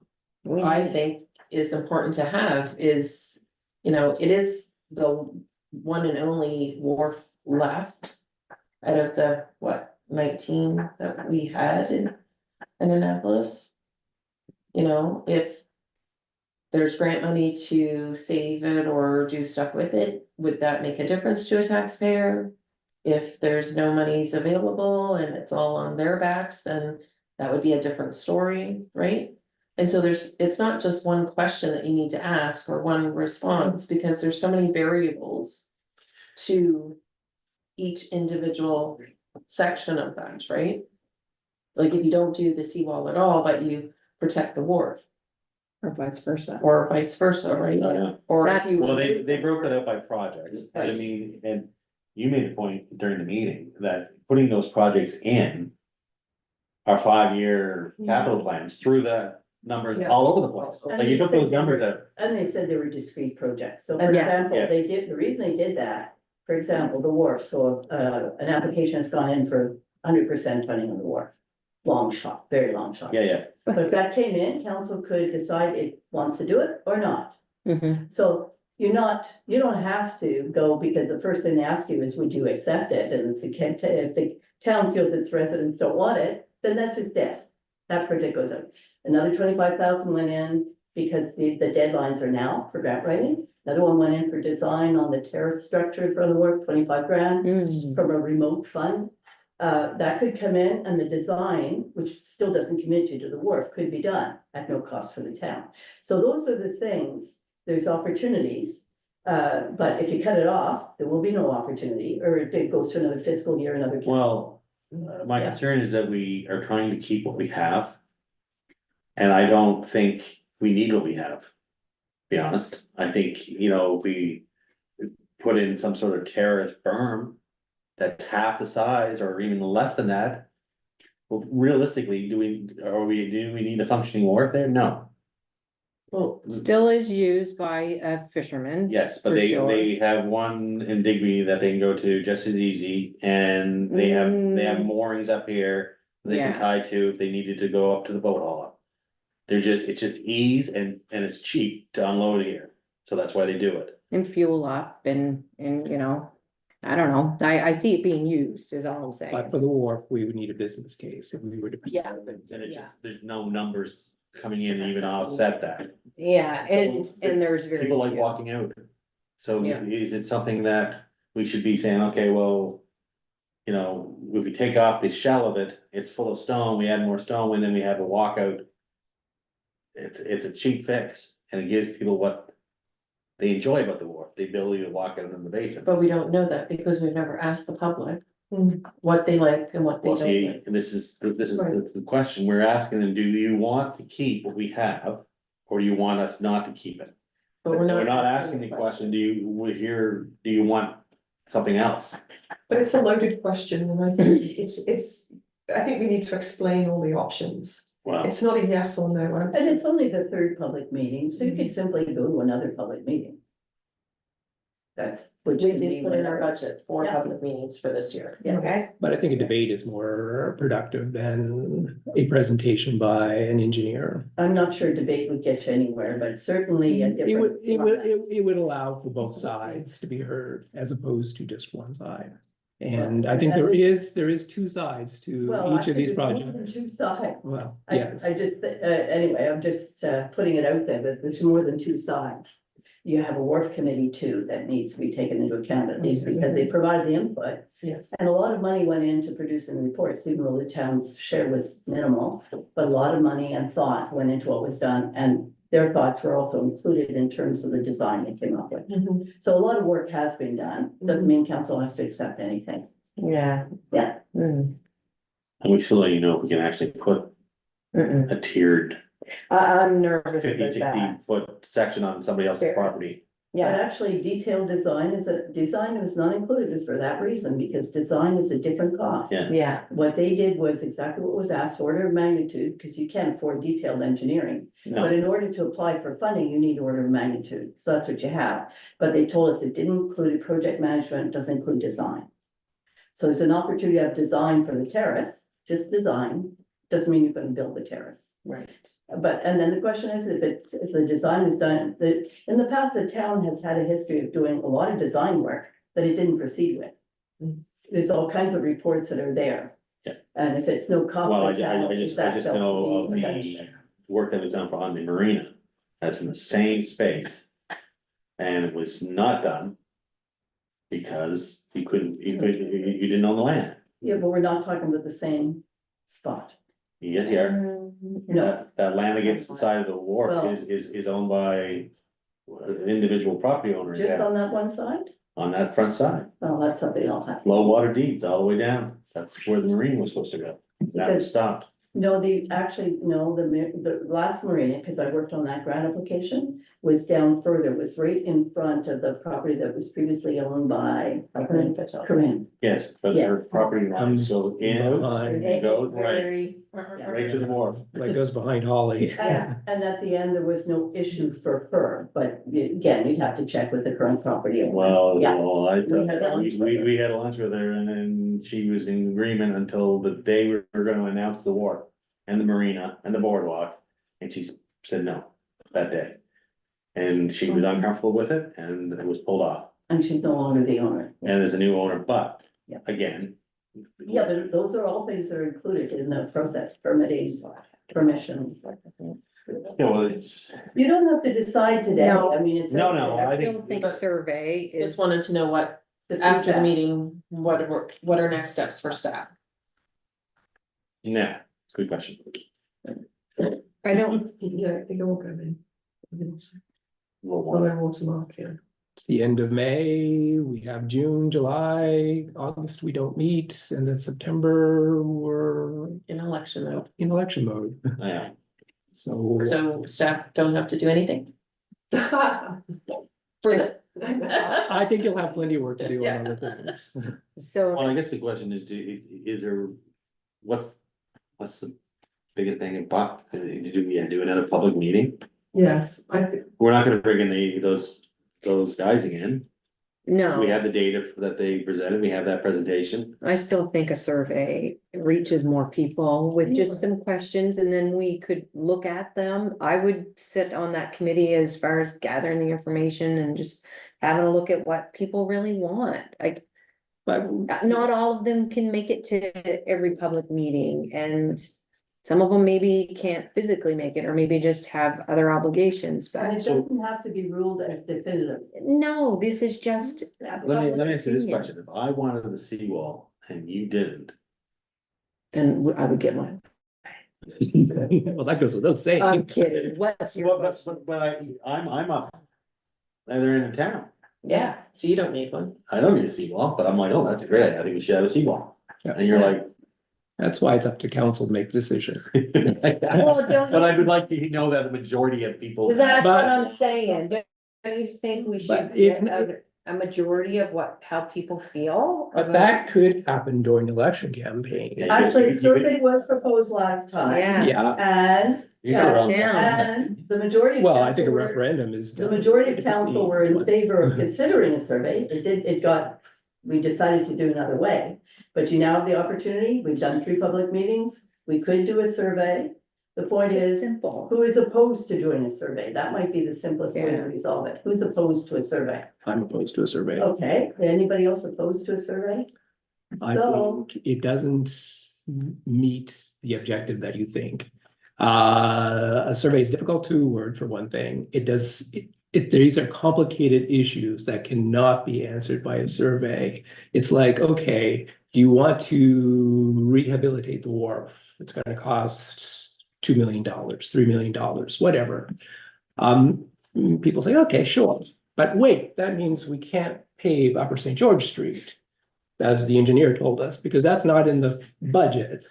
We I need- think is important to have is, you know, it is the one and only wharf left. Out of the, what, 19 that we had in Annapolis. You know, if there's grant money to save it or do stuff with it, would that make a difference to a taxpayer? If there's no monies available and it's all on their backs, then that would be a different story, right? And so it's not just one question that you need to ask or one response, because there's so many variables to each individual section of that, right? Like if you don't do the seawall at all, but you protect the wharf, Or vice versa. or vice versa, right? Yeah. Or if That's- you. well, they broke it up by projects, I Right. mean, and you made the point during the meeting that putting those projects in. Our 5-year capital plans through the numbers Yeah. all over the place, like you took those numbers out. And they said they were discrete projects, so for And yeah. example, Yeah. they did, the reason they did that, for example, the wharf, so, an application has gone in for 100% funding of the wharf. Long shot, very long shot. Yeah, But if that came in, council could decide it wants to do it or not. Mhm. So you don't have to go, because the first thing they ask you is, would you accept it? And if the town feels its residents don't want it, then that's just dead. That project goes out. Another 25,000 went in because the deadlines are now for grant writing. Another one went in for design on the terrace structure for the work, 25 grand Mm. from a remote fund. That could come in, and the design, which still doesn't commit you to the wharf, could be done at no cost for the town. So those are the things, there's opportunities. But if you cut it off, there will be no opportunity, or it goes to another fiscal year, another. well, my Yeah. concern is that we are trying to keep what we have. And I don't think we need what we have. To be honest, I think, you know, if we put in some sort of terrace berm. That's half the size or even less than that. Well, realistically, do we need a functioning wharf there? No. Well, Still is used by a fisherman. Yes, but For they sure. have one in Digby that they can go to just as easy, and they have moorings up here. They can Yeah. tie to if they needed to go up to the boat hauler. It's just ease and it's cheap to unload here, so that's why they do it. And fuel up and, you know, I don't know, I see it being used is all I'm saying. But for the wharf, we would need a business case if we were to. Yeah. And it's just, there's no numbers coming in to even offset that. Yeah, and So, there's very. People like few. walking out. So Yeah. is it something that we should be saying, okay, well. You know, if we take off the shell of it, it's full of stone, we add more stone, and then we have a walkout. It's a cheap fix, and it gives people what. They enjoy about the wharf, the ability to walk out in the basin. but we don't know that because we've never asked the public Mm. what they like and what they Well, don't see, like. this is Right. the question, we're asking them, do you want to keep what we have? Or do you want us not to keep it? But We're not asking the question, do you want something else? But it's a loaded question, and I think I think we need to explain all the options. Well, It's not a yes or no And answer. it's only the third public meeting, so you could simply go to another public meeting. That's. which We can did be put in our whenever. budget for Yeah. public meetings for this year. Yeah. Okay, But I think a debate is more productive than a presentation by an engineer. I'm not sure debate would get you anywhere, but certainly a It would, different. it would, format. it would allow for both sides to be heard as opposed to just one side. And I think there is two sides to Well, each of these actually, there's more than projects. two sides. Well, I yes, just, anyway, I'm just, putting it out there that there's more than two sides. You have a wharf committee too that needs to be taken into account, at least because they provide the input. Yes. And a lot of money went into producing the reports, even though the town's share was minimal. But a lot of money and thought went into what was done, and their thoughts were also included in terms of the design they came up with. Mhm. So a lot of work has been done, doesn't mean council has to accept anything. yeah. Yeah. Mm, and we still let you know if we can actually put mm-mm. a tiered I'm nervous 50, about 60 that. foot section on somebody else's Fair. property. But actually, detailed design design was not included for that reason, because design is a different cost. Yeah. Yeah, What they did was exactly what was asked, order of magnitude, because you can't afford detailed engineering. No. But in order to apply for funding, you need order of magnitude, so that's what you have. But they told us it didn't include project management, doesn't include design. So there's an opportunity to have design for the terrace, just design, doesn't mean you're gonna build the terrace. right. But, and then the question is, if the design is done, in the past, the town has had a history of doing a lot of design work that it didn't proceed with. Mm. There's all kinds of reports that are there. Yeah. And if it's no cost. Well, I to town, is just that felt know of to be- the work that was done on the marina, that's in the same space. And it was not done. Because you didn't own the land. Yeah, but we're not talking about the same spot. Yes, you are. No, That land against the side of the wharf Well- is owned by an individual property owner in just town, on that one side? on that front side. Oh, that's something I'll have. Low water deeds all the way down. That's where the marine was supposed to go. That was stopped. No, the last marina, because I worked on that grant application, was down further, was right in front of the property that was previously owned by Corinne. Yes, but their property lines go in, Behind- it goes right, Very. right to the wharf. Like goes behind Holly. Yeah. And at the end, there was no issue for her, but again, you'd have to check with the current property owner. Well, Yeah. we had lunch with her. we had lunch with her and then she was in agreement until the day we were gonna announce the wharf. And the marina and the boardwalk, and she said no that day. And she was uncomfortable with it and it was pulled off, And she's no longer the owner. and there's a new owner, but Yeah. again. Yeah, but those are all things that are included in the process, permitting, permissions. Yeah, well, it's, You don't have to decide today, No. I mean, it's. No, no, I I still think- think survey Just is, wanted to know what, The after the feedback. meeting, what are next steps for staff? nah, good question. I don't, Yeah, they all go in. We'll On want- our watermark, yeah. It's the end of May, we have June, July, August, we don't meet, and then September, we're In election mode, in election mode. Yeah, So so staff don't have to do anything. For this. I think you'll have plenty of work to do Yeah. on other things. so. well, I guess the question is, is there, what's the biggest thing about, do we do another public meeting? Yes, I think, We're not gonna bring in those guys again. No. We have the data that they presented, we have that presentation. I still think a survey reaches more people with just some questions and then we could look at them. I would sit on that committee as far as gathering the information and just having a look at what people really want. Like, But not all of them can make it to every public meeting and some of them maybe can't physically make it or maybe just have other obligations, And it but doesn't have to be ruled as definitive. no, this is just. Let me answer this question, if I wanted the seawall and you didn't, Then I would get mine. well, that goes without saying. I'm kidding. What's your question? but I'm up. They're in the town, Yeah, so you don't need one. I don't need a seawall, but I'm like, oh, that's a great idea, I think we should have a seawall, and you're like. That's why it's up to council to make the decision. Well, don't But I you- would like to know that the majority of people. That's what But- I'm saying. Don't you think we But should it's get a majority of how people feel? But that could happen during the election campaign. Yeah. Actually, a you could- survey was proposed last time. Yeah. Yeah, And, You got it wrong. down. and the majority. of well, I think a council were- referendum is. The majority of council were in Once. favor of considering a survey. We decided to do another way. But you now have the opportunity. We've done 3 public meetings. We could do a survey. The point It's is, simple. who is opposed to doing a survey? That might be the simplest way to Yeah. resolve it. Who's opposed to a survey? I'm opposed to a survey. Okay, anybody else opposed to a survey? I So- think it doesn't meet the objective that you think. A survey is difficult to word for one thing. These are complicated issues that cannot be answered by a survey. It's like, okay, do you want to rehabilitate the wharf? It's gonna cost $2 million, $3 million, whatever. People say, okay, sure, but wait, that means we can't pave Upper St. George Street, as the engineer told us, because that's not in the budget.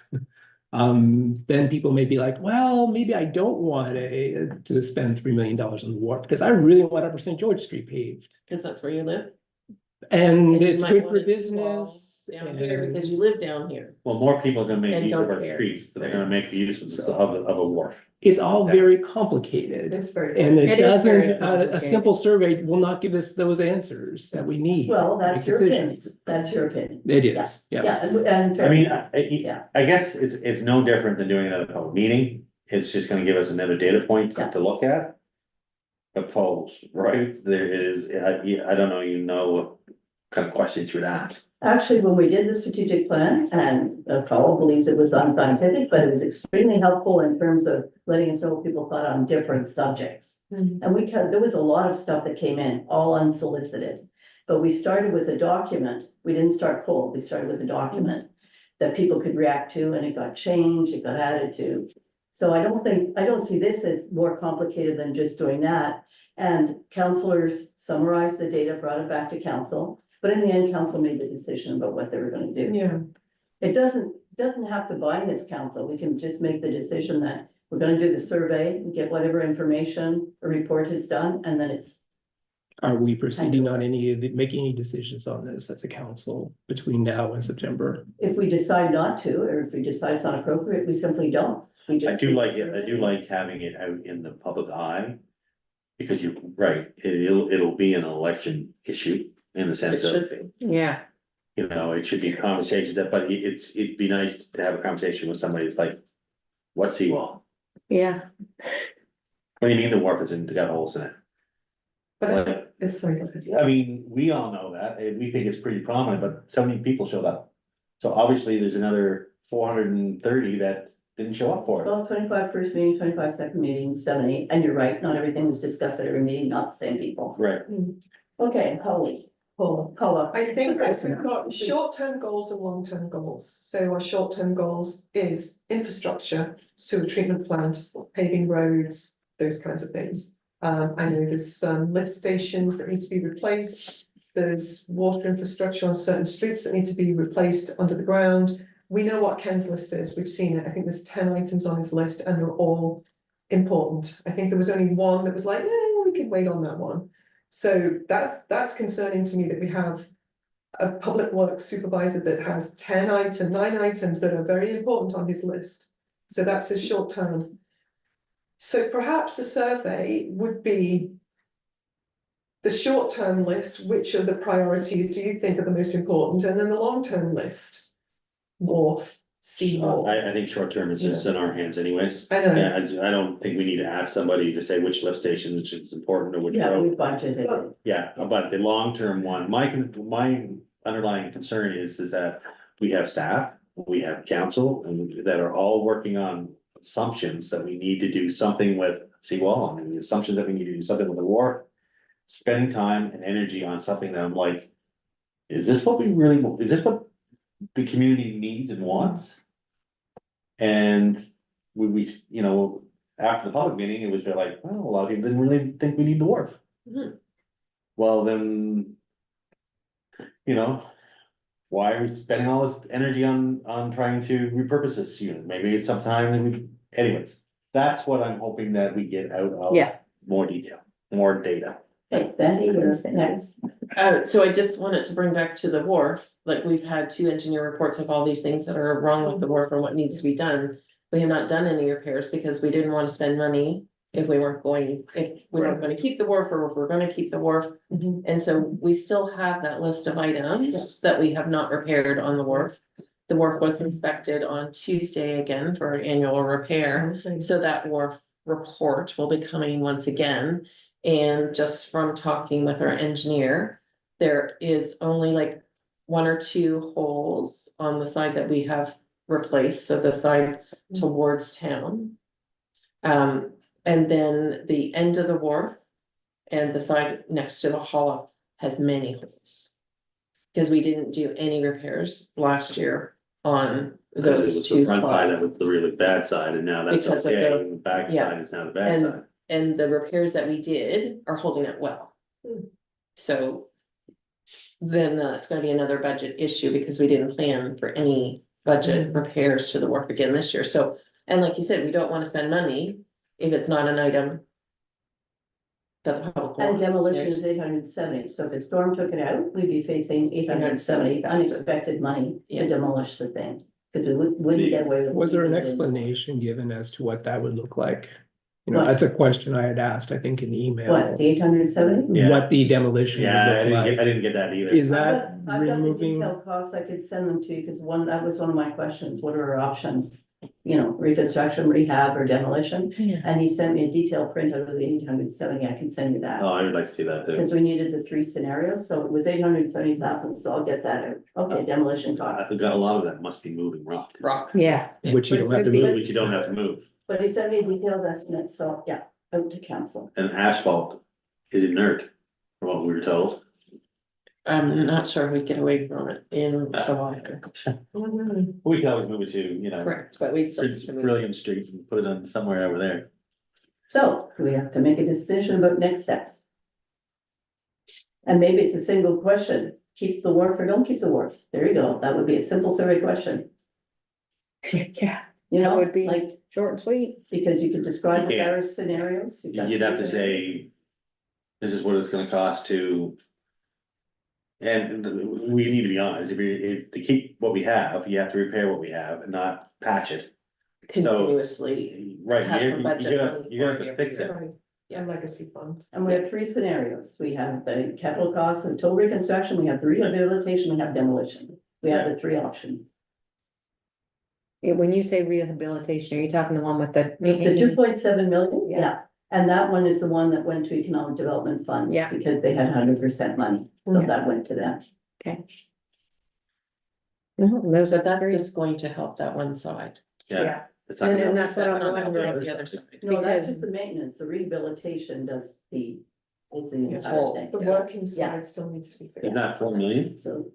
then people may be like, well, maybe I don't want to spend $3 million on the wharf because I really want Upper St. George Street paved. Cause that's where you live. And And you it's might good for want a seawall business. Down here, because and you live down here. Well, more people are gonna make And use of don't our care. streets, they're gonna make use of, So- of a wharf. It's all very complicated. It's very. And It it is very doesn't, a complicated. simple survey will not give us those answers that we need. Well, to that's make your opinion, decisions. that's your opinion. It is, yeah. Yeah, and. I mean, Yeah. I guess it's no different than doing another public meeting, it's just gonna give us another data point Yeah. to look at. But polls, right, there is, I don't know, what kind of questions you would ask. Actually, when we did the strategic plan, and Paul believes it was unscientific, but it was extremely helpful in terms of letting us know what people thought on different subjects. Mhm. And there was a lot of stuff that came in, all unsolicited. But we started with a document, we didn't start cold, we started with a document that people could react to, and it got changed, it got added to. So I don't see this as more complicated than just doing that. And counselors summarized the data, brought it back to council, but in the end, council made the decision about what they were gonna do. Yeah, It doesn't have to bind this council, we can just make the decision that we're gonna do the survey, get whatever information a report has done, and then it's. Are we proceeding on making any decisions on this as a council between now and September? If we decide not to, or if we decide it's not appropriate, we simply don't. We I just do like it, I do like having it out in the public eye. Because you're right, it'll be an election issue in the It sense of, should be. Yeah, you know, it should be conversations that, but it'd be nice to have a conversation with somebody that's like. What's seawall? yeah. What do you mean the wharf isn't got holes in it? but Like, it's like. I mean, we all know that, and we think it's pretty prominent, but so many people showed up. So obviously, there's another 430 that didn't show up for it. Well, 25 first meeting, 25 second meeting, 70, and you're right, not everything was discussed at every meeting, not the same people. Right. Okay, Holly, Paul. Paula. I think that we've got short-term goals and long-term goals. So our short-term goals is infrastructure, sewer treatment plant, paving roads, those kinds of things. I know there's some lift stations that need to be replaced. There's water infrastructure on certain streets that need to be replaced under the ground. We know what Ken's list is. We've seen it. I think there's 10 items on his list and they're all important. I think there was only one that was like, we could wait on that one. So that's concerning to me that we have a public works supervisor that has 9 items that are very important on his list. So that's his short term. So perhaps the survey would be the short term list, which are the priorities do you think are the most important? And then the long term list, wharf, seawall. I think short term is just in our hands anyways. I know. Yeah, I don't think we need to ask somebody to say which lift station is important or which Yeah, we road. budgeted. Yeah, but the long term one, my underlying concern is that we have staff, we have council, and that are all working on assumptions that we need to do something with seawall, and the assumptions that we need to do something with the wharf. Spending time and energy on something that I'm like, is this what we really, is this what the community needs and wants? And we, you know, after the public meeting, it was like, well, a lot of people didn't really think we need the wharf. Mhm. Well, then. You know. Why are we spending all this energy on trying to repurpose this unit? Maybe it's sometime that we, anyways, that's what I'm hoping that we get out of. Yeah. More detail, more data. Okay, Sandy, you're next. So I just wanted to bring back to the wharf, like we've had 2 engineer reports of all these things that are wrong with the wharf or what needs to be done. We have not done any repairs because we didn't want to spend money if we weren't going to keep the wharf or if we're gonna keep the wharf. Mhm. And so we still have that list of items that we have not repaired on the wharf. The wharf was inspected on Tuesday again for an annual repair. So that wharf report will be coming once again. And just from talking with our engineer, there is only like 1 or 2 holes on the side that we have replaced, so the side towards town. And then the end of the wharf and the side next to the hollow has many holes. Because we didn't do any repairs last year on Because it those was 2 the front side spots. that was the really bad side, and now that's Because of okay, the- and the back yeah. side is now the bad side. And the repairs that we did are holding up well. Hmm. So. Then that's gonna be another budget issue because we didn't plan for any budget repairs to the wharf again this year, so, and like you said, we don't wanna spend money if it's not an item. That the public And wants, demolition right? is 870, so if a storm took it out, we'd be facing 870 unexpected money Yeah. to demolish the thing. Because we wouldn't get away with. Was there an leaving it in. explanation given as to what that would look like? You know, What? that's a question I had asked, I think, in the email. What, the 870? Yeah. What the demolition Yeah, I would didn't look get, I like. didn't get that either. Is that I've got the removing? detailed costs, I could send them to you, because that was one of my questions, what are our options? You know, reconstruction, rehab, or demolition, Yeah. and he sent me a detailed printout of the 870, I can send you that. Oh, I would like to see that too. Because we needed the 3 scenarios, so it was 870,000, so I'll get that out, okay, demolition costs. I got a lot of that must be moving rock. Rock. Yeah. Which you don't have to Could be. move. Which you don't have to move. But he sent me a detailed estimate, so, yeah, out to council. And asphalt is inert, from what we were told. I'm not sure we get away from it in the water. We can always move it to, you know, Correct, but we still have to move. Brilliant Street and put it on somewhere over there. So we have to make a decision about next steps. And maybe it's a single question, keep the wharf or don't keep the wharf, there you go, that would be a simple survey question, Yeah, you that know, would be like, short and sweet. because you could describe the Yeah. various scenarios. You'd have to say, this is what it's gonna cost to. And we need to be honest, to keep what we have, you have to repair what we have and not patch it. Continuously. Right, Have you're the budget gonna, money you're for gonna it have to fix it. Right, and legacy fund. And we have 3 scenarios, we have the capital costs and total reconstruction, we have the rehabilitation, we have demolition, we have the 3 options. Yeah, when you say rehabilitation, are you talking the one with the? The 2.7 million, Yeah. yeah, and that one is the one that went to Economic Development Fund. Yeah. Because they had 100% money, so Yeah. that went to them. Okay. No, those So are that very, is going to help that one side. Yeah. It's not And gonna- that's what I'm not gonna help wondering. the The other side. No, that's Because- just the maintenance, the rehabilitation does is the entire whole. thing. The working side still needs to be Isn't figured. that 4 million So,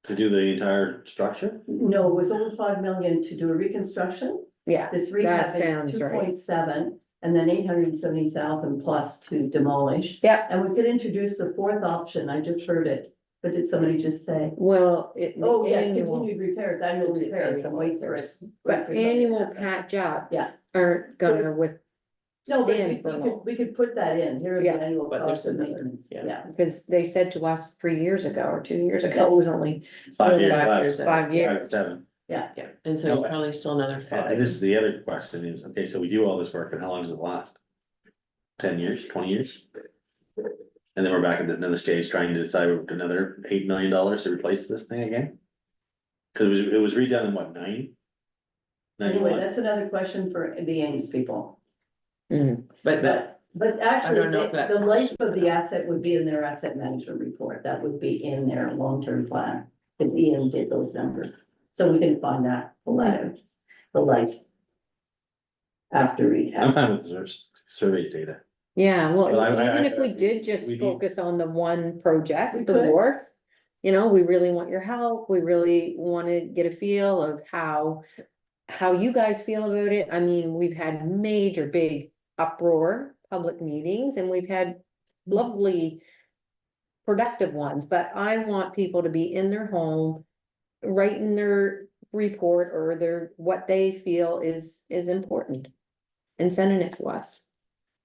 to do the entire structure? no, it was over 5 million to do a reconstruction, yeah, this rehab that is sounds right. 2.7. And then 870,000 plus to demolish. Yeah. And we could introduce the 4th option, I just heard it, but did somebody just say? Well, it. Oh, yes, annual- continued repairs, annual repairs, I'm waiting for it. But annual patch ups Yeah. aren't gonna No, but withstand for long. we could put that in, here are the Yeah. annual But there's costs of another, maintenance, yeah. yeah. Because they said to us 3 years ago or 2 years ago, it was only 5 years, 5 years. 5 5 years. 7. Yeah, and so it's probably still another And 5. this is the other question is, okay, so we do all this work and how long does it last? 10 years, 20 years? And then we're back at this another stage trying to decide another $8 million to replace this thing again? Cause it was redone in what, 90? Anyway, 91? that's another question for the Ames people. Mm, But that, But actually, know if that the life of the asset would be in their asset management report, that would be in their long-term plan. Cause Ian did those numbers, so we can find that, pull that out, the life. After I'm rehab. fine with the survey data. yeah, well, Well, even if we did just we need- focus on the one project, We the could. wharf. You know, we really want your help, we really wanna get a feel of how you guys feel about it. I mean, we've had major big uproar, public meetings, and we've had lovely productive ones, but I want people to be in their home, writing their report or what they feel is important and sending it to us.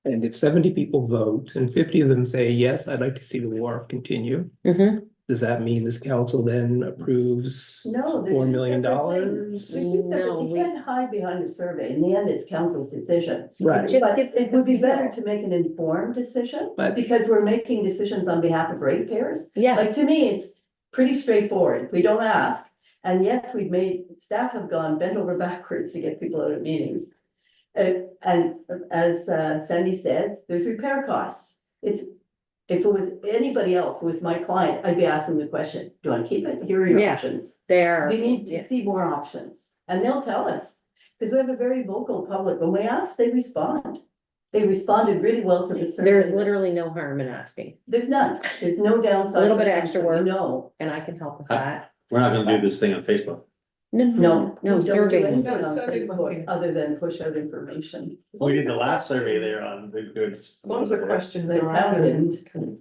And if 70 people vote and 50 of them say, yes, I'd like to see the wharf continue, Mhm. does that mean this council then approves No. they're $4 two million? separate things. They're two separate- No, You we- can't hide behind a survey, in the end, it's council's decision. Right, Just But gives it us a would be better feel. to make an informed decision, But- because we're making decisions on behalf of ratepayers. Yeah, Like, to me, it's pretty straightforward, if we don't ask, and yes, staff have gone bent over backwards to get people out of meetings. And as Sandy says, there's repair costs, if it was anybody else who was my client, I'd be asking the question, do I keep it? Here are your Yeah. options. there. We need to yeah. see more options, and they'll tell us, because we have a very vocal public, when we ask, they respond. They responded really well to the survey. There's literally no harm in asking, There's none, there's no downside. A little to bit the extra council, work. No, and I can help with Ah. that. We're not gonna do this thing on Facebook. No, no. we don't do survey. anything No, on survey Facebook monkey. Other than push out information. We did the last survey there on the goods. As long as the questions The are town accurate. didn't.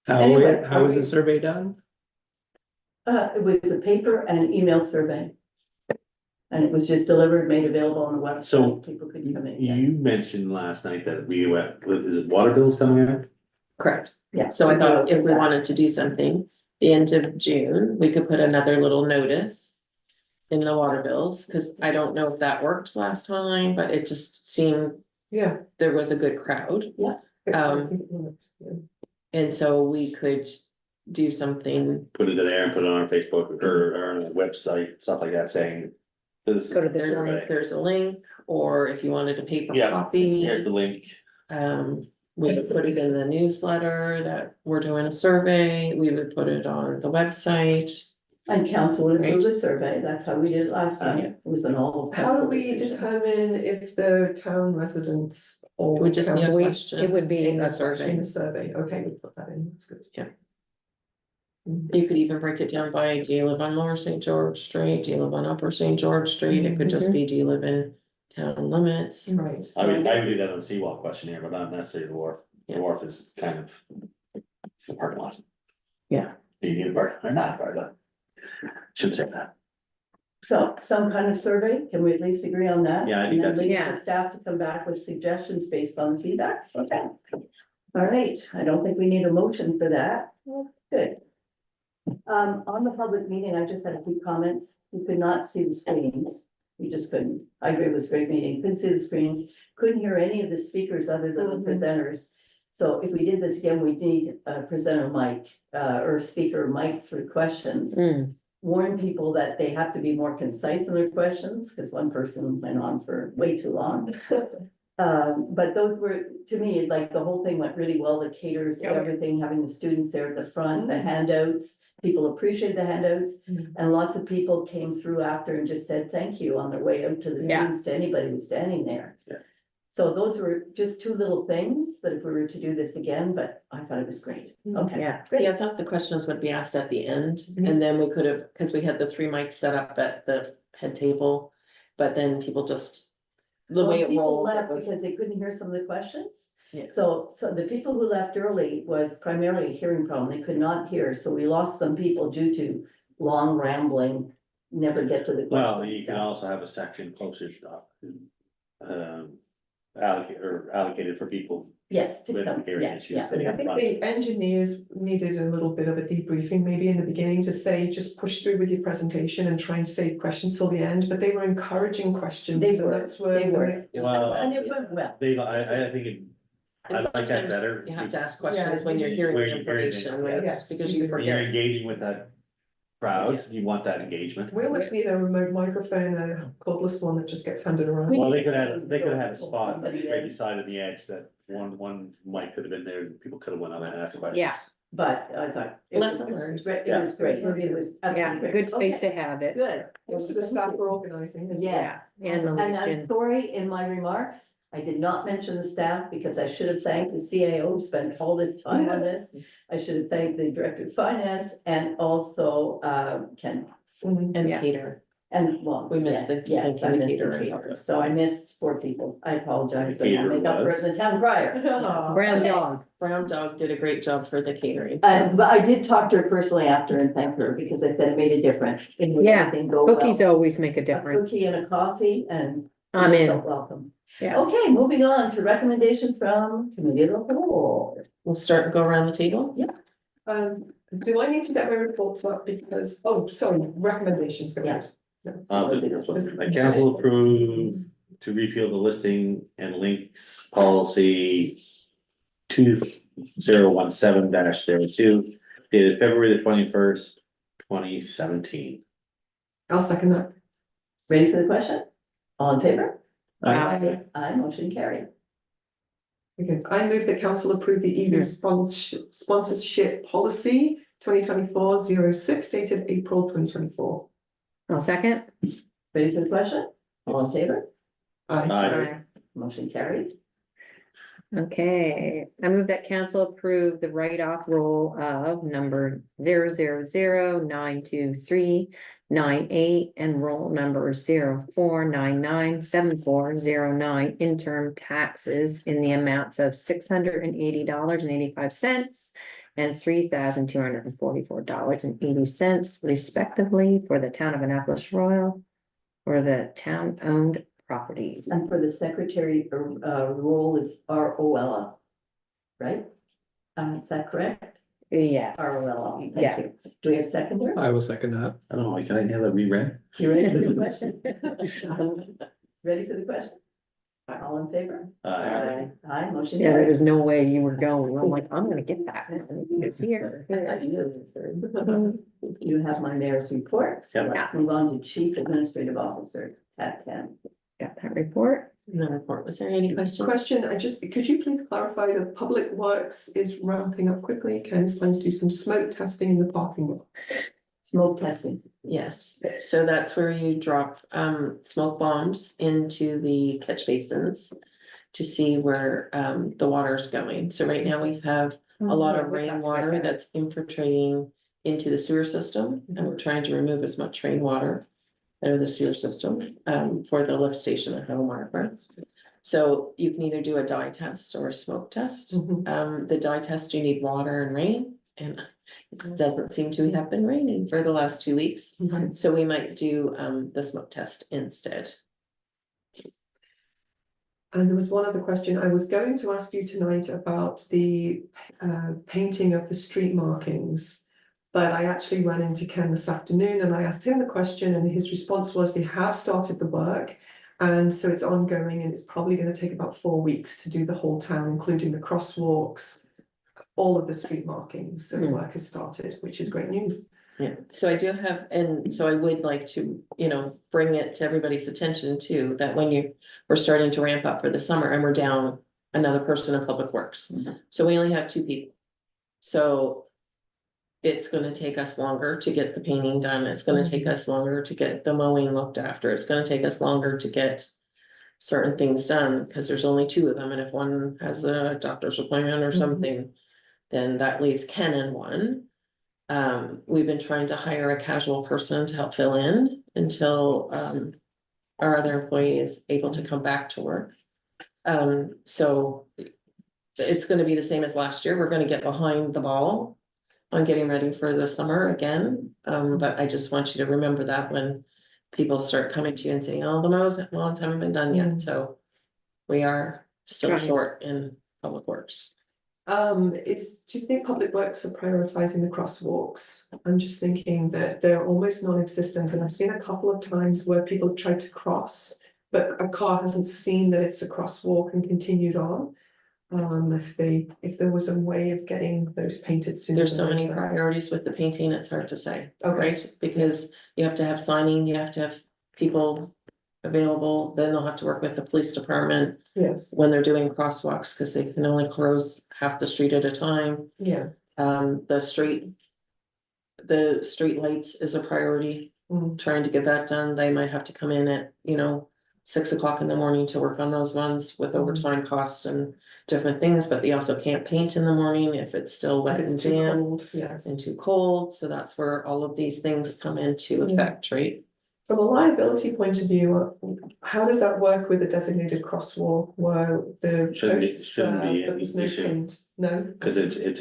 how, Anyway, how is we- the survey done? It was a paper and an email survey. And it was just delivered, made available on the website. So, People could come in. Yeah. You mentioned last night that we went, is it water bills coming in? Correct. Yeah. So I thought if we Yeah. wanted to do something, the end of June, we could put another little notice in the water bills, cause I don't know if that worked last time, but it just seemed Yeah. there was a good crowd. I think it worked, yeah. And so we could do something, Put it there and put it on our Facebook or on our website, stuff like that, saying. This Go to is the the survey. there's a link, or if you wanted a paper Yeah, copy. Here's the link. We would put it in the newsletter that we're doing a survey, we would put it on the website. And council would approve Right. the survey. That's how we did it last time. Yeah. It was an all. How do council we decision. determine if the town residents or? It would just be a council- question. It would be in the a In survey. the survey, okay, we put that in, that's good. You could even break it down by, do you live on Lower St. George Street, do you live on Upper St. George Street, it could just be, do you live in town limits? Right. I would do that on the seawall questionnaire, but not necessarily the wharf. The Yeah. wharf is kind of. It's a parking lot. Yeah. Do you need a park or not, parking lot? Shouldn't say that. So some kind of survey, can we at least agree on that? Yeah, I think that's- And then leave it Yeah. to staff to come back with suggestions based on the feedback, okay? All right, I don't think we need a motion for that, good. On the public meeting, I just had a few comments, we could not see the screens, we just couldn't. I agree, it was a great meeting, couldn't see the screens, couldn't hear any of the speakers other than the presenters. So if we did this again, we'd need a presenter mic, or speaker mic for questions. Mm, Warn people that they have to be more concise in their questions, because one person went on for way too long. But those were, to me, like, the whole thing went really well, the caters, Yeah. everything, having the students there at the front, the handouts. People appreciate the handouts, and lots of people came through after and just said thank you on their way out to the Yeah. students, to anybody who's standing there. Yeah. So those were just two little things that if we were to do this again, but I thought it was great, okay. yeah. Great. Yeah, I thought the questions would be asked at the end, and then we could have, cause we had the 3 mics set up at the head table. But then people just, the Well, way it people rolled, it left was, because they couldn't hear some of the questions. Yeah. So the people who left early was primarily a hearing problem. They could not hear, so we lost some people due to long rambling, never get to the question. Well, you can also have a section closer to. Allocated for people Yes, to with come, hearing yeah, issues. yeah. sitting I in think front. the engineers needed a little bit of a debriefing, maybe in the beginning, to say, just push through with your presentation and try and save questions till the end, but they were encouraging questions. They and were, that's where they were. Well, And it went well. I think it, I and like that sometimes better. you have to ask questions when you're hearing Where the you're hearing it, information, right? yes. Because you When you're forget. engaging with that crowd, you want that engagement. We almost need a remote microphone, a cordless one that just gets handed around. Well, they could have had a spot Somebody right in. beside of the edge that one mic could have been there, people could have went up and asked questions. Yeah. But I thought. it was Lesson learned. great. It was great, it was Yeah, absolutely great. good space Okay, to have it. Good. Most of the staff were organizing. Yes. And the And I'm LinkedIn. sorry, in my remarks, I did not mention the staff because I should have thanked the CAO who spent all this time on this. I should have thanked the director of finance and also Ken. Mhm. And Yeah. Peter, And well, We missed yes, the- yes, I thanking the missed the caterer. caterer. So I missed 4 people. I apologize. and I'll Caterer make up for it was? in the town crier. Brown Okay. dog. Brown Dog did a great job for the catering. But I did talk to her personally after and thank her because I said it made a difference. It made Yeah, everything go well. Cookies always make a A difference. cookie and a coffee and. I'm in. felt welcome. Yeah. Okay, moving on to recommendations from committee of the whole. We'll start and go around the table. Do I need to get my reports up because, oh, sorry, recommendations, go ahead. The council approved to repeal the listing and links policy 2017-02 dated February the 21st, 2017. I'll second that. Ready for the question? All in favor? Aye. Aye, motion carried. Okay, I move that council approve the evening sponsorship policy 2024-06 dated April 2024. I'll second. Ready for the question? All in favor? Aye. Aye. Motion carried. Okay, I move that council approve the write-off roll of number 000923998 and roll number 04997409 interim taxes in the amounts of $680.85 and $3,244.80 respectively for the town of Annapolis Royal for the town-owned properties. And for the secretary, role is Roella, right? Is that correct? Yes. Roella, Yeah. thank you. Do we have a seconder? I will second that. I don't know, can I have that reread? You ready for the question? Ready for the question? All in favor? Aye, motion Yeah, there carried. was no way you were going. I'm like, I'm gonna get that. It's here. You have my mayor's report. Yep. Let's move on to chief administrative officer, tab 10. Got that report? No report. Was there any questions? Question, could you please clarify the public works is ramping up quickly? Ken's plans to do some smoke testing in the parking lots. Smoke testing. Yes, so that's where you drop smoke bombs into the catch basins to see where the water's going. So right now we have a lot of rainwater that's infiltrating into the sewer system, and we're trying to remove as much rainwater out of the sewer system for the lift station at Home Margaret. So you can either do a dye test or a smoke test. The dye test, you need water and rain, and it doesn't seem to have been raining for the last 2 weeks. So we might do the smoke test instead. And there was one other question. I was going to ask you tonight about the painting of the street markings. But I actually ran into Ken this afternoon and I asked him the question, and his response was they have started the work. And so it's ongoing, and it's probably going to take about 4 weeks to do the whole town, including the crosswalks, all of the street markings. So the work has started, which is great news. Yeah, so I do have, and so I would like to, bring it to everybody's attention too, that when we're starting to ramp up for the summer and we're down another person in Public Works. So we only have 2 people. So it's gonna take us longer to get the painting done. It's gonna take us longer to get the mowing looked after. It's gonna take us longer to get certain things done, because there's only 2 of them, and if one has a doctor's appointment or something, then that leaves Ken and one. We've been trying to hire a casual person to help fill in until our other employee is able to come back to work. So it's gonna be the same as last year. We're gonna get behind the ball on getting ready for the summer again. But I just want you to remember that when people start coming to you and saying, oh, the lawns haven't been done yet, so we are still Trying. short in Public Works. Do you think Public Works are prioritizing the crosswalks? I'm just thinking that they're almost non-existent, and I've seen a couple of times where people have tried to cross, but a car hasn't seen that it's a crosswalk and continued on. If there was a way of getting those painted sooner. There's so than many later. priorities with the painting, it's hard to say, Okay. right? Because you have to have signing, you have to have people available, then they'll have to work with the police department Yes, when they're doing crosswalks, because they can only close half the street at a time. yeah. The street lights is a priority, trying to get that done. They might have to come in at, 6 o'clock in the morning to work on those ones with overtime costs and different things, but they also can't paint in the morning if it's still wet It's and too damp cold, yes. and too cold. So that's where all of these things come into effect, right? From a liability point of view, how does that work with a designated crosswalk where the Shouldn't be- posts, shouldn't be but an there's no issue. paint? No? Cause it's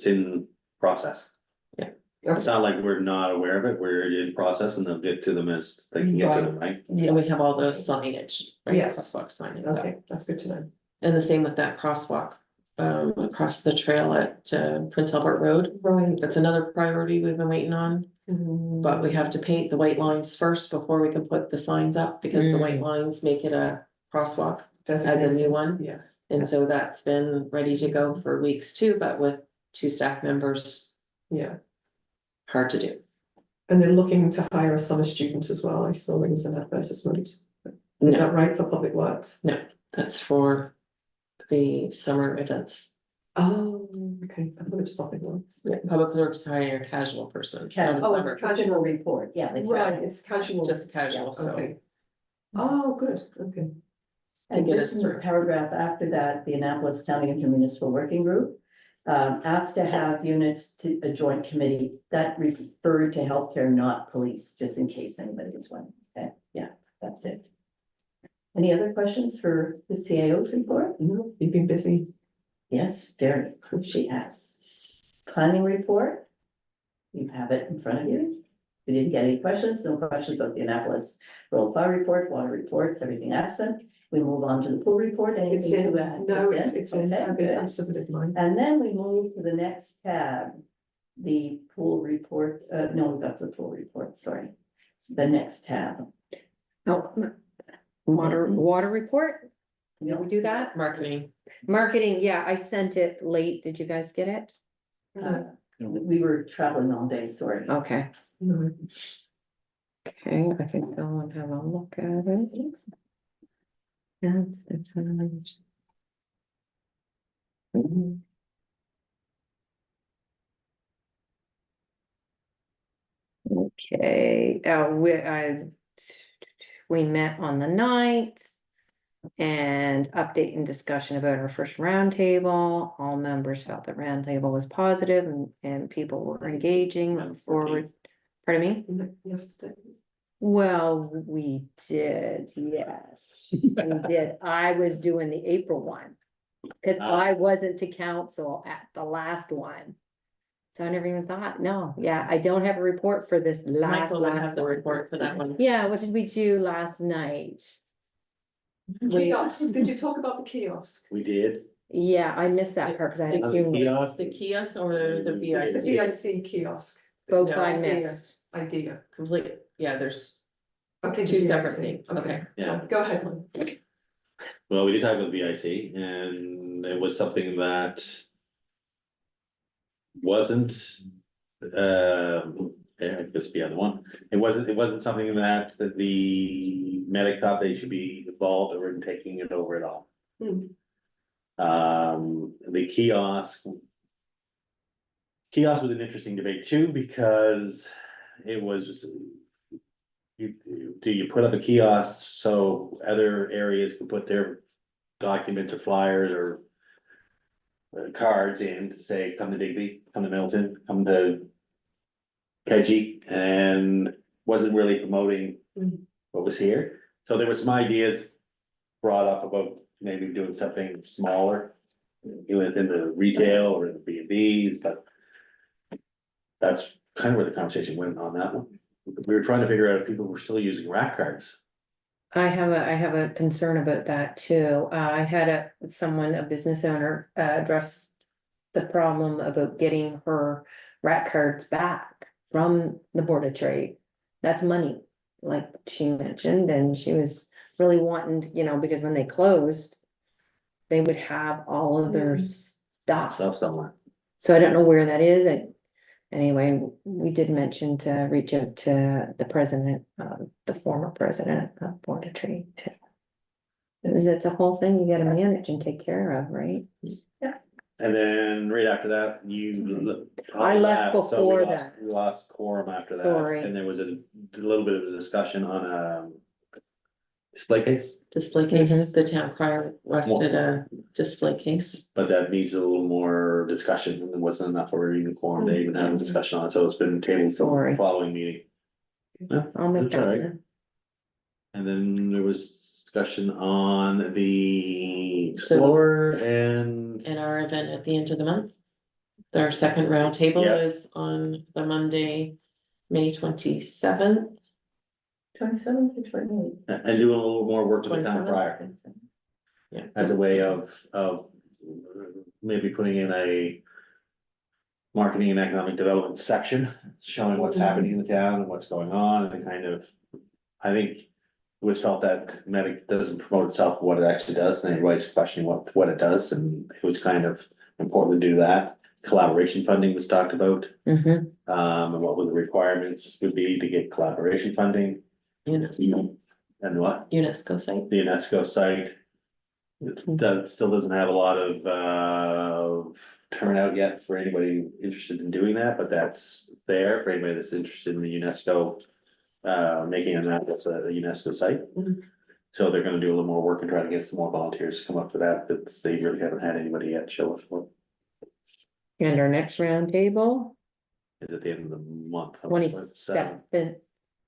in process. Yeah. It's not like we're not aware of it, we're in process and they'll get to them as they can get to them, right? And we have all the signage, right? Yes. Crosswalk signage. Okay, that's good to know. And the same with that crosswalk, across the trail at Prince Albert Road. Right. That's another priority we've been waiting on, but we have to paint the white lines first before we can put the signs up, because the white lines make it a crosswalk. Add the new one, Yes. and so that's been ready to go for weeks too, but with 2 staff members, Yeah, hard to do. and they're looking to hire a summer student as well. I saw there was an advertisement. Is No, that right for Public Works? that's for the summer events. Oh, okay, I thought it was Public Works. Public Works hire a casual person. not a plumber, Casual report, yeah. they Right, can. it's casual. Just casual, so. Okay. Oh, good, okay. And get this us is the through. paragraph after that, the Annapolis County Intermunicipal Working Group. Asked to have units to a joint committee that referred to healthcare, not police, just in case anybody was wondering. Okay, yeah, that's it. Any other questions for the CAO's report? No, you've been busy. Yes, very, she has. Planning report. You have it in front of you. We didn't get any questions, no questions about the Annapolis Rural Fire Report, water reports, everything absent. We move on to the pool report. It's Anything in, to add? no, it's in, Okay, good. I've submitted mine. And then we move to the next tab, the pool report, no, we got the pool report, sorry. The next tab. Oh, water report? Did we do that? Marketing. Marketing, yeah, I sent it late. Did you guys get it? We were traveling all day, sorry. Okay, No. okay, I can go and have a look at it. And the times. Okay, we met on the 9th. And update and discussion about our first roundtable. All members felt the roundtable was positive and people were engaging, moving forward. Pardon me? Yesterday. Well, we did, yes, we did. I was doing the April one. Cause I wasn't to council at the last one. So I never even thought, no, yeah, I don't have a report for this Michael would have last. the report for that one. Yeah, what did we do last night? Kiosk, did you talk about the kiosk? We did. Yeah, I missed that part because I had a On funeral. the kiosk, The kiosk or the The VIC? VIC kiosk. Both No, I idea, missed. Idea. Complete, yeah, there's Okay. two the separate VIC, things, okay. yeah. Go ahead, Mike. Well, we did talk about VIC and it was something that wasn't, yeah, I guess the other one. It wasn't something that the medic thought they should be involved or in taking it over at all. The kiosk was an interesting debate too, because it was do you put up a kiosk so other areas can put their documents or flyers or cards in to say, come to Digby, come to Milton, come to Kedgy, and wasn't really promoting what was here. So there were some ideas brought up about maybe doing something smaller within the retail or in the B&Bs, but that's kind of where the conversation went on that one. We were trying to figure out if people were still using rack cards. I have a concern about that too. I had a business owner, address the problem about getting her rat cards back from the Board of Trade. That's money, like she mentioned, and she was really wanting, because when they closed, they would have all of their stuff. Stuff somewhere. So I don't know where that is. Anyway, we did mention to reach out to the president, the former president of Board of Trade too. It's a whole thing you gotta manage and take care of, right? And then right after that, you. I left So we before lost- that. We lost quorum after that. Sorry. And there was a little bit of a discussion on a display case, display case, the town crier requested a display case. but that needs a little more discussion. And there wasn't enough of a even quorum to even have a discussion on it, so it's been tabled till Sorry. the following meeting. I'll make That's all that right. one. And then there was discussion on the So- Explorer and And our event at the end of the month. Our second round table Yeah. is on the Monday, May 27th. 27th to 28th. and doing a little more work with the town 27th. crier. Yeah. As a way of maybe putting in a marketing and economic development section, showing what's happening in the town and what's going on and kind of, I think it was felt that Medic doesn't promote itself, what it actually does, and everybody's questioning what it does, and it was kind of important to do that. Collaboration funding was talked about, Mhm. and what would the requirements would be to get collaboration funding, UNESCO, and what? UNESCO site. The UNESCO site. That still doesn't have a lot of turnout yet for anybody interested in doing that, but that's there for anybody that's interested in the UNESCO. Making Annapolis a UNESCO site. So they're gonna do a little more work and try to get some more volunteers to come up for that, but they really haven't had anybody yet show up for And our next round table, it at the end of the month. 27th,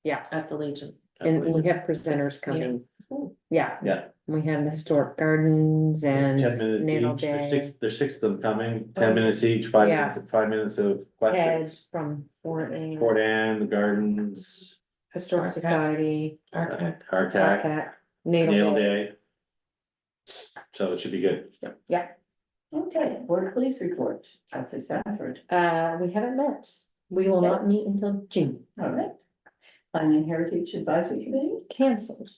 yeah, At the Legion. and we have presenters coming. Yeah. Yeah. We have the historic gardens and 10 minutes Natal each, Day, there's six of them coming, 10 minutes each, 5 minutes, 5 minutes of Ted questions. from Fort Anne, Port Anne, the gardens, Historic Society, Okay. Arcac, Arcat, Natal Nail Day. Day. So it should be good. Yeah, Okay, board police report, Counselor Sanford, we haven't met. We will not meet until June, all right. Planning and Heritage Advisory Committee, cancelled.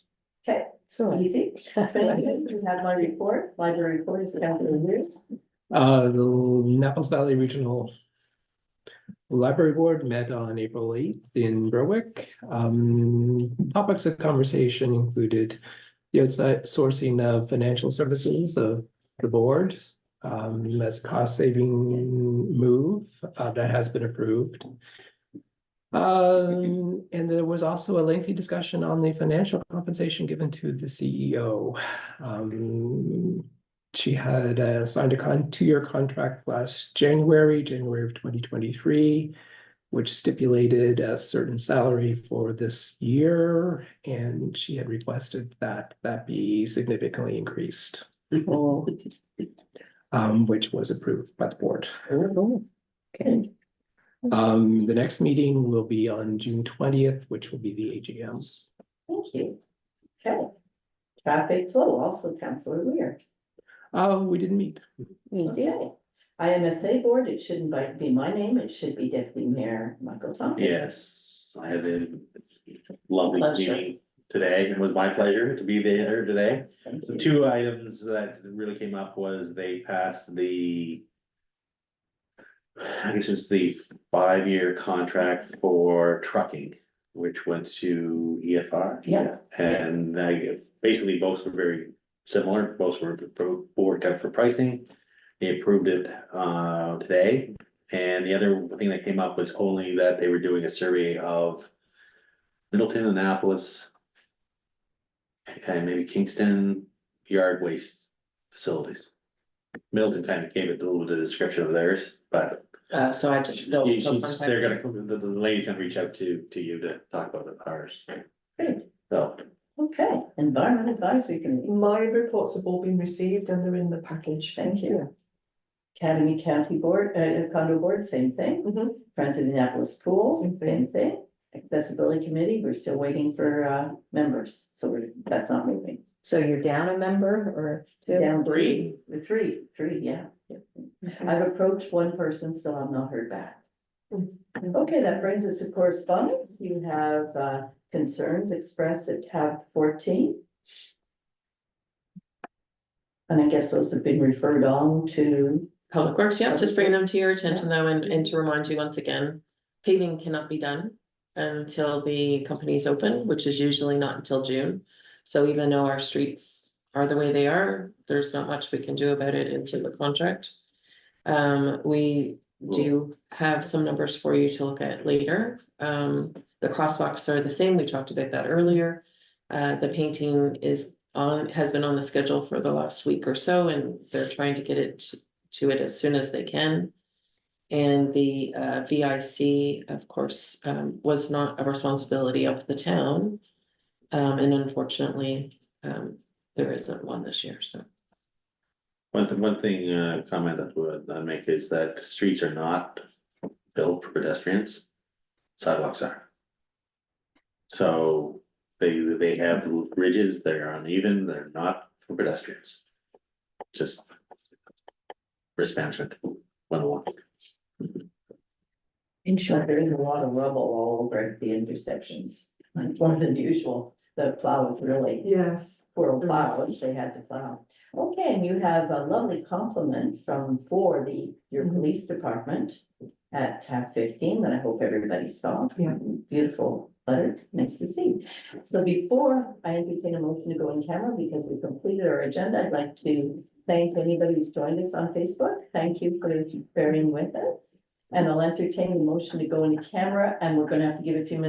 okay, So. easy. Thank you. You have my report, library report is Counselor Weir. The Naples Valley Regional Library Board met on April 8th in Berwick. Topics of conversation included the outside sourcing of financial services of the board. That's a cost-saving move that has been approved. And there was also a lengthy discussion on the financial compensation given to the CEO. She had signed a 2-year contract last January of 2023, which stipulated a certain salary for this year, and she had requested that that be significantly increased. Which was approved by the board. Okay. The next meeting will be on June 20th, which will be the AGM. Thank you. Okay. Traffic flow, also Counselor Weir. We didn't meet. Easy. Okay. IMSA board, it shouldn't be my name, it should be Deputy Mayor Michael Tompkins. Yes, I had a lovely Pleasure. meeting today. It was my pleasure to be there today. Thank The you. 2 items that really came up was they passed the, I guess it's the 5-year contract for trucking, which went to EFR. Yeah. And I guess basically both were very similar, both were worked out for pricing. They approved it today, and the other thing that came up was only that they were doing a survey of Middleton, Annapolis, and maybe Kingston yard waste facilities. Middleton kind of gave it a little bit of description of theirs, but So I just. filled the contact. they're gonna, the lady's gonna reach out to you to talk about ours. Great. So, Okay, Environment Advisory Committee, My reports have all been received and they're in the package. thank you. Academy County Board, Condo Board, same thing. Mhm. Friends of Indianapolis Pool, Same thing. same thing. Accessibility Committee, we're still waiting for members, so that's not moving. So you're down a member or two? Down Three. three, yeah. I've approached one person, still have not heard back. Okay, that brings us to correspondence. You have concerns expressed at tab 14. And I guess those have been referred on to, Public Works, yeah, just bringing them to your attention though, and to remind you once again, paving cannot be done until the company's open, which is usually not until June. So even though our streets are the way they are, there's not much we can do about it until the contract. We do have some numbers for you to look at later. The crosswalks are the same, we talked about that earlier. The painting has been on the schedule for the last week or so, and they're trying to get it to it as soon as they can. And the VIC, of course, was not a responsibility of the town. And unfortunately, there isn't one this year, so. one thing, comment that would make is that streets are not built for pedestrians. Sidewalks are. So they have ridges, they're uneven, they're not for pedestrians. Just risk management, 101. in short, there is a lot of rubble all over the intersections, like more than usual. The plow is really Yes. poor There plow, is. which they had to plow. Okay, and you have a lovely compliment for your police department at tab 15 that I hope everybody saw. Yeah. Beautiful letter, nice to see. So before I entertain a motion to go in camera, because we completed our agenda, I'd like to thank anybody who's joined us on Facebook. Thank you for bearing with us. And I'll entertain the motion to go into camera, and we're gonna have to give a few minutes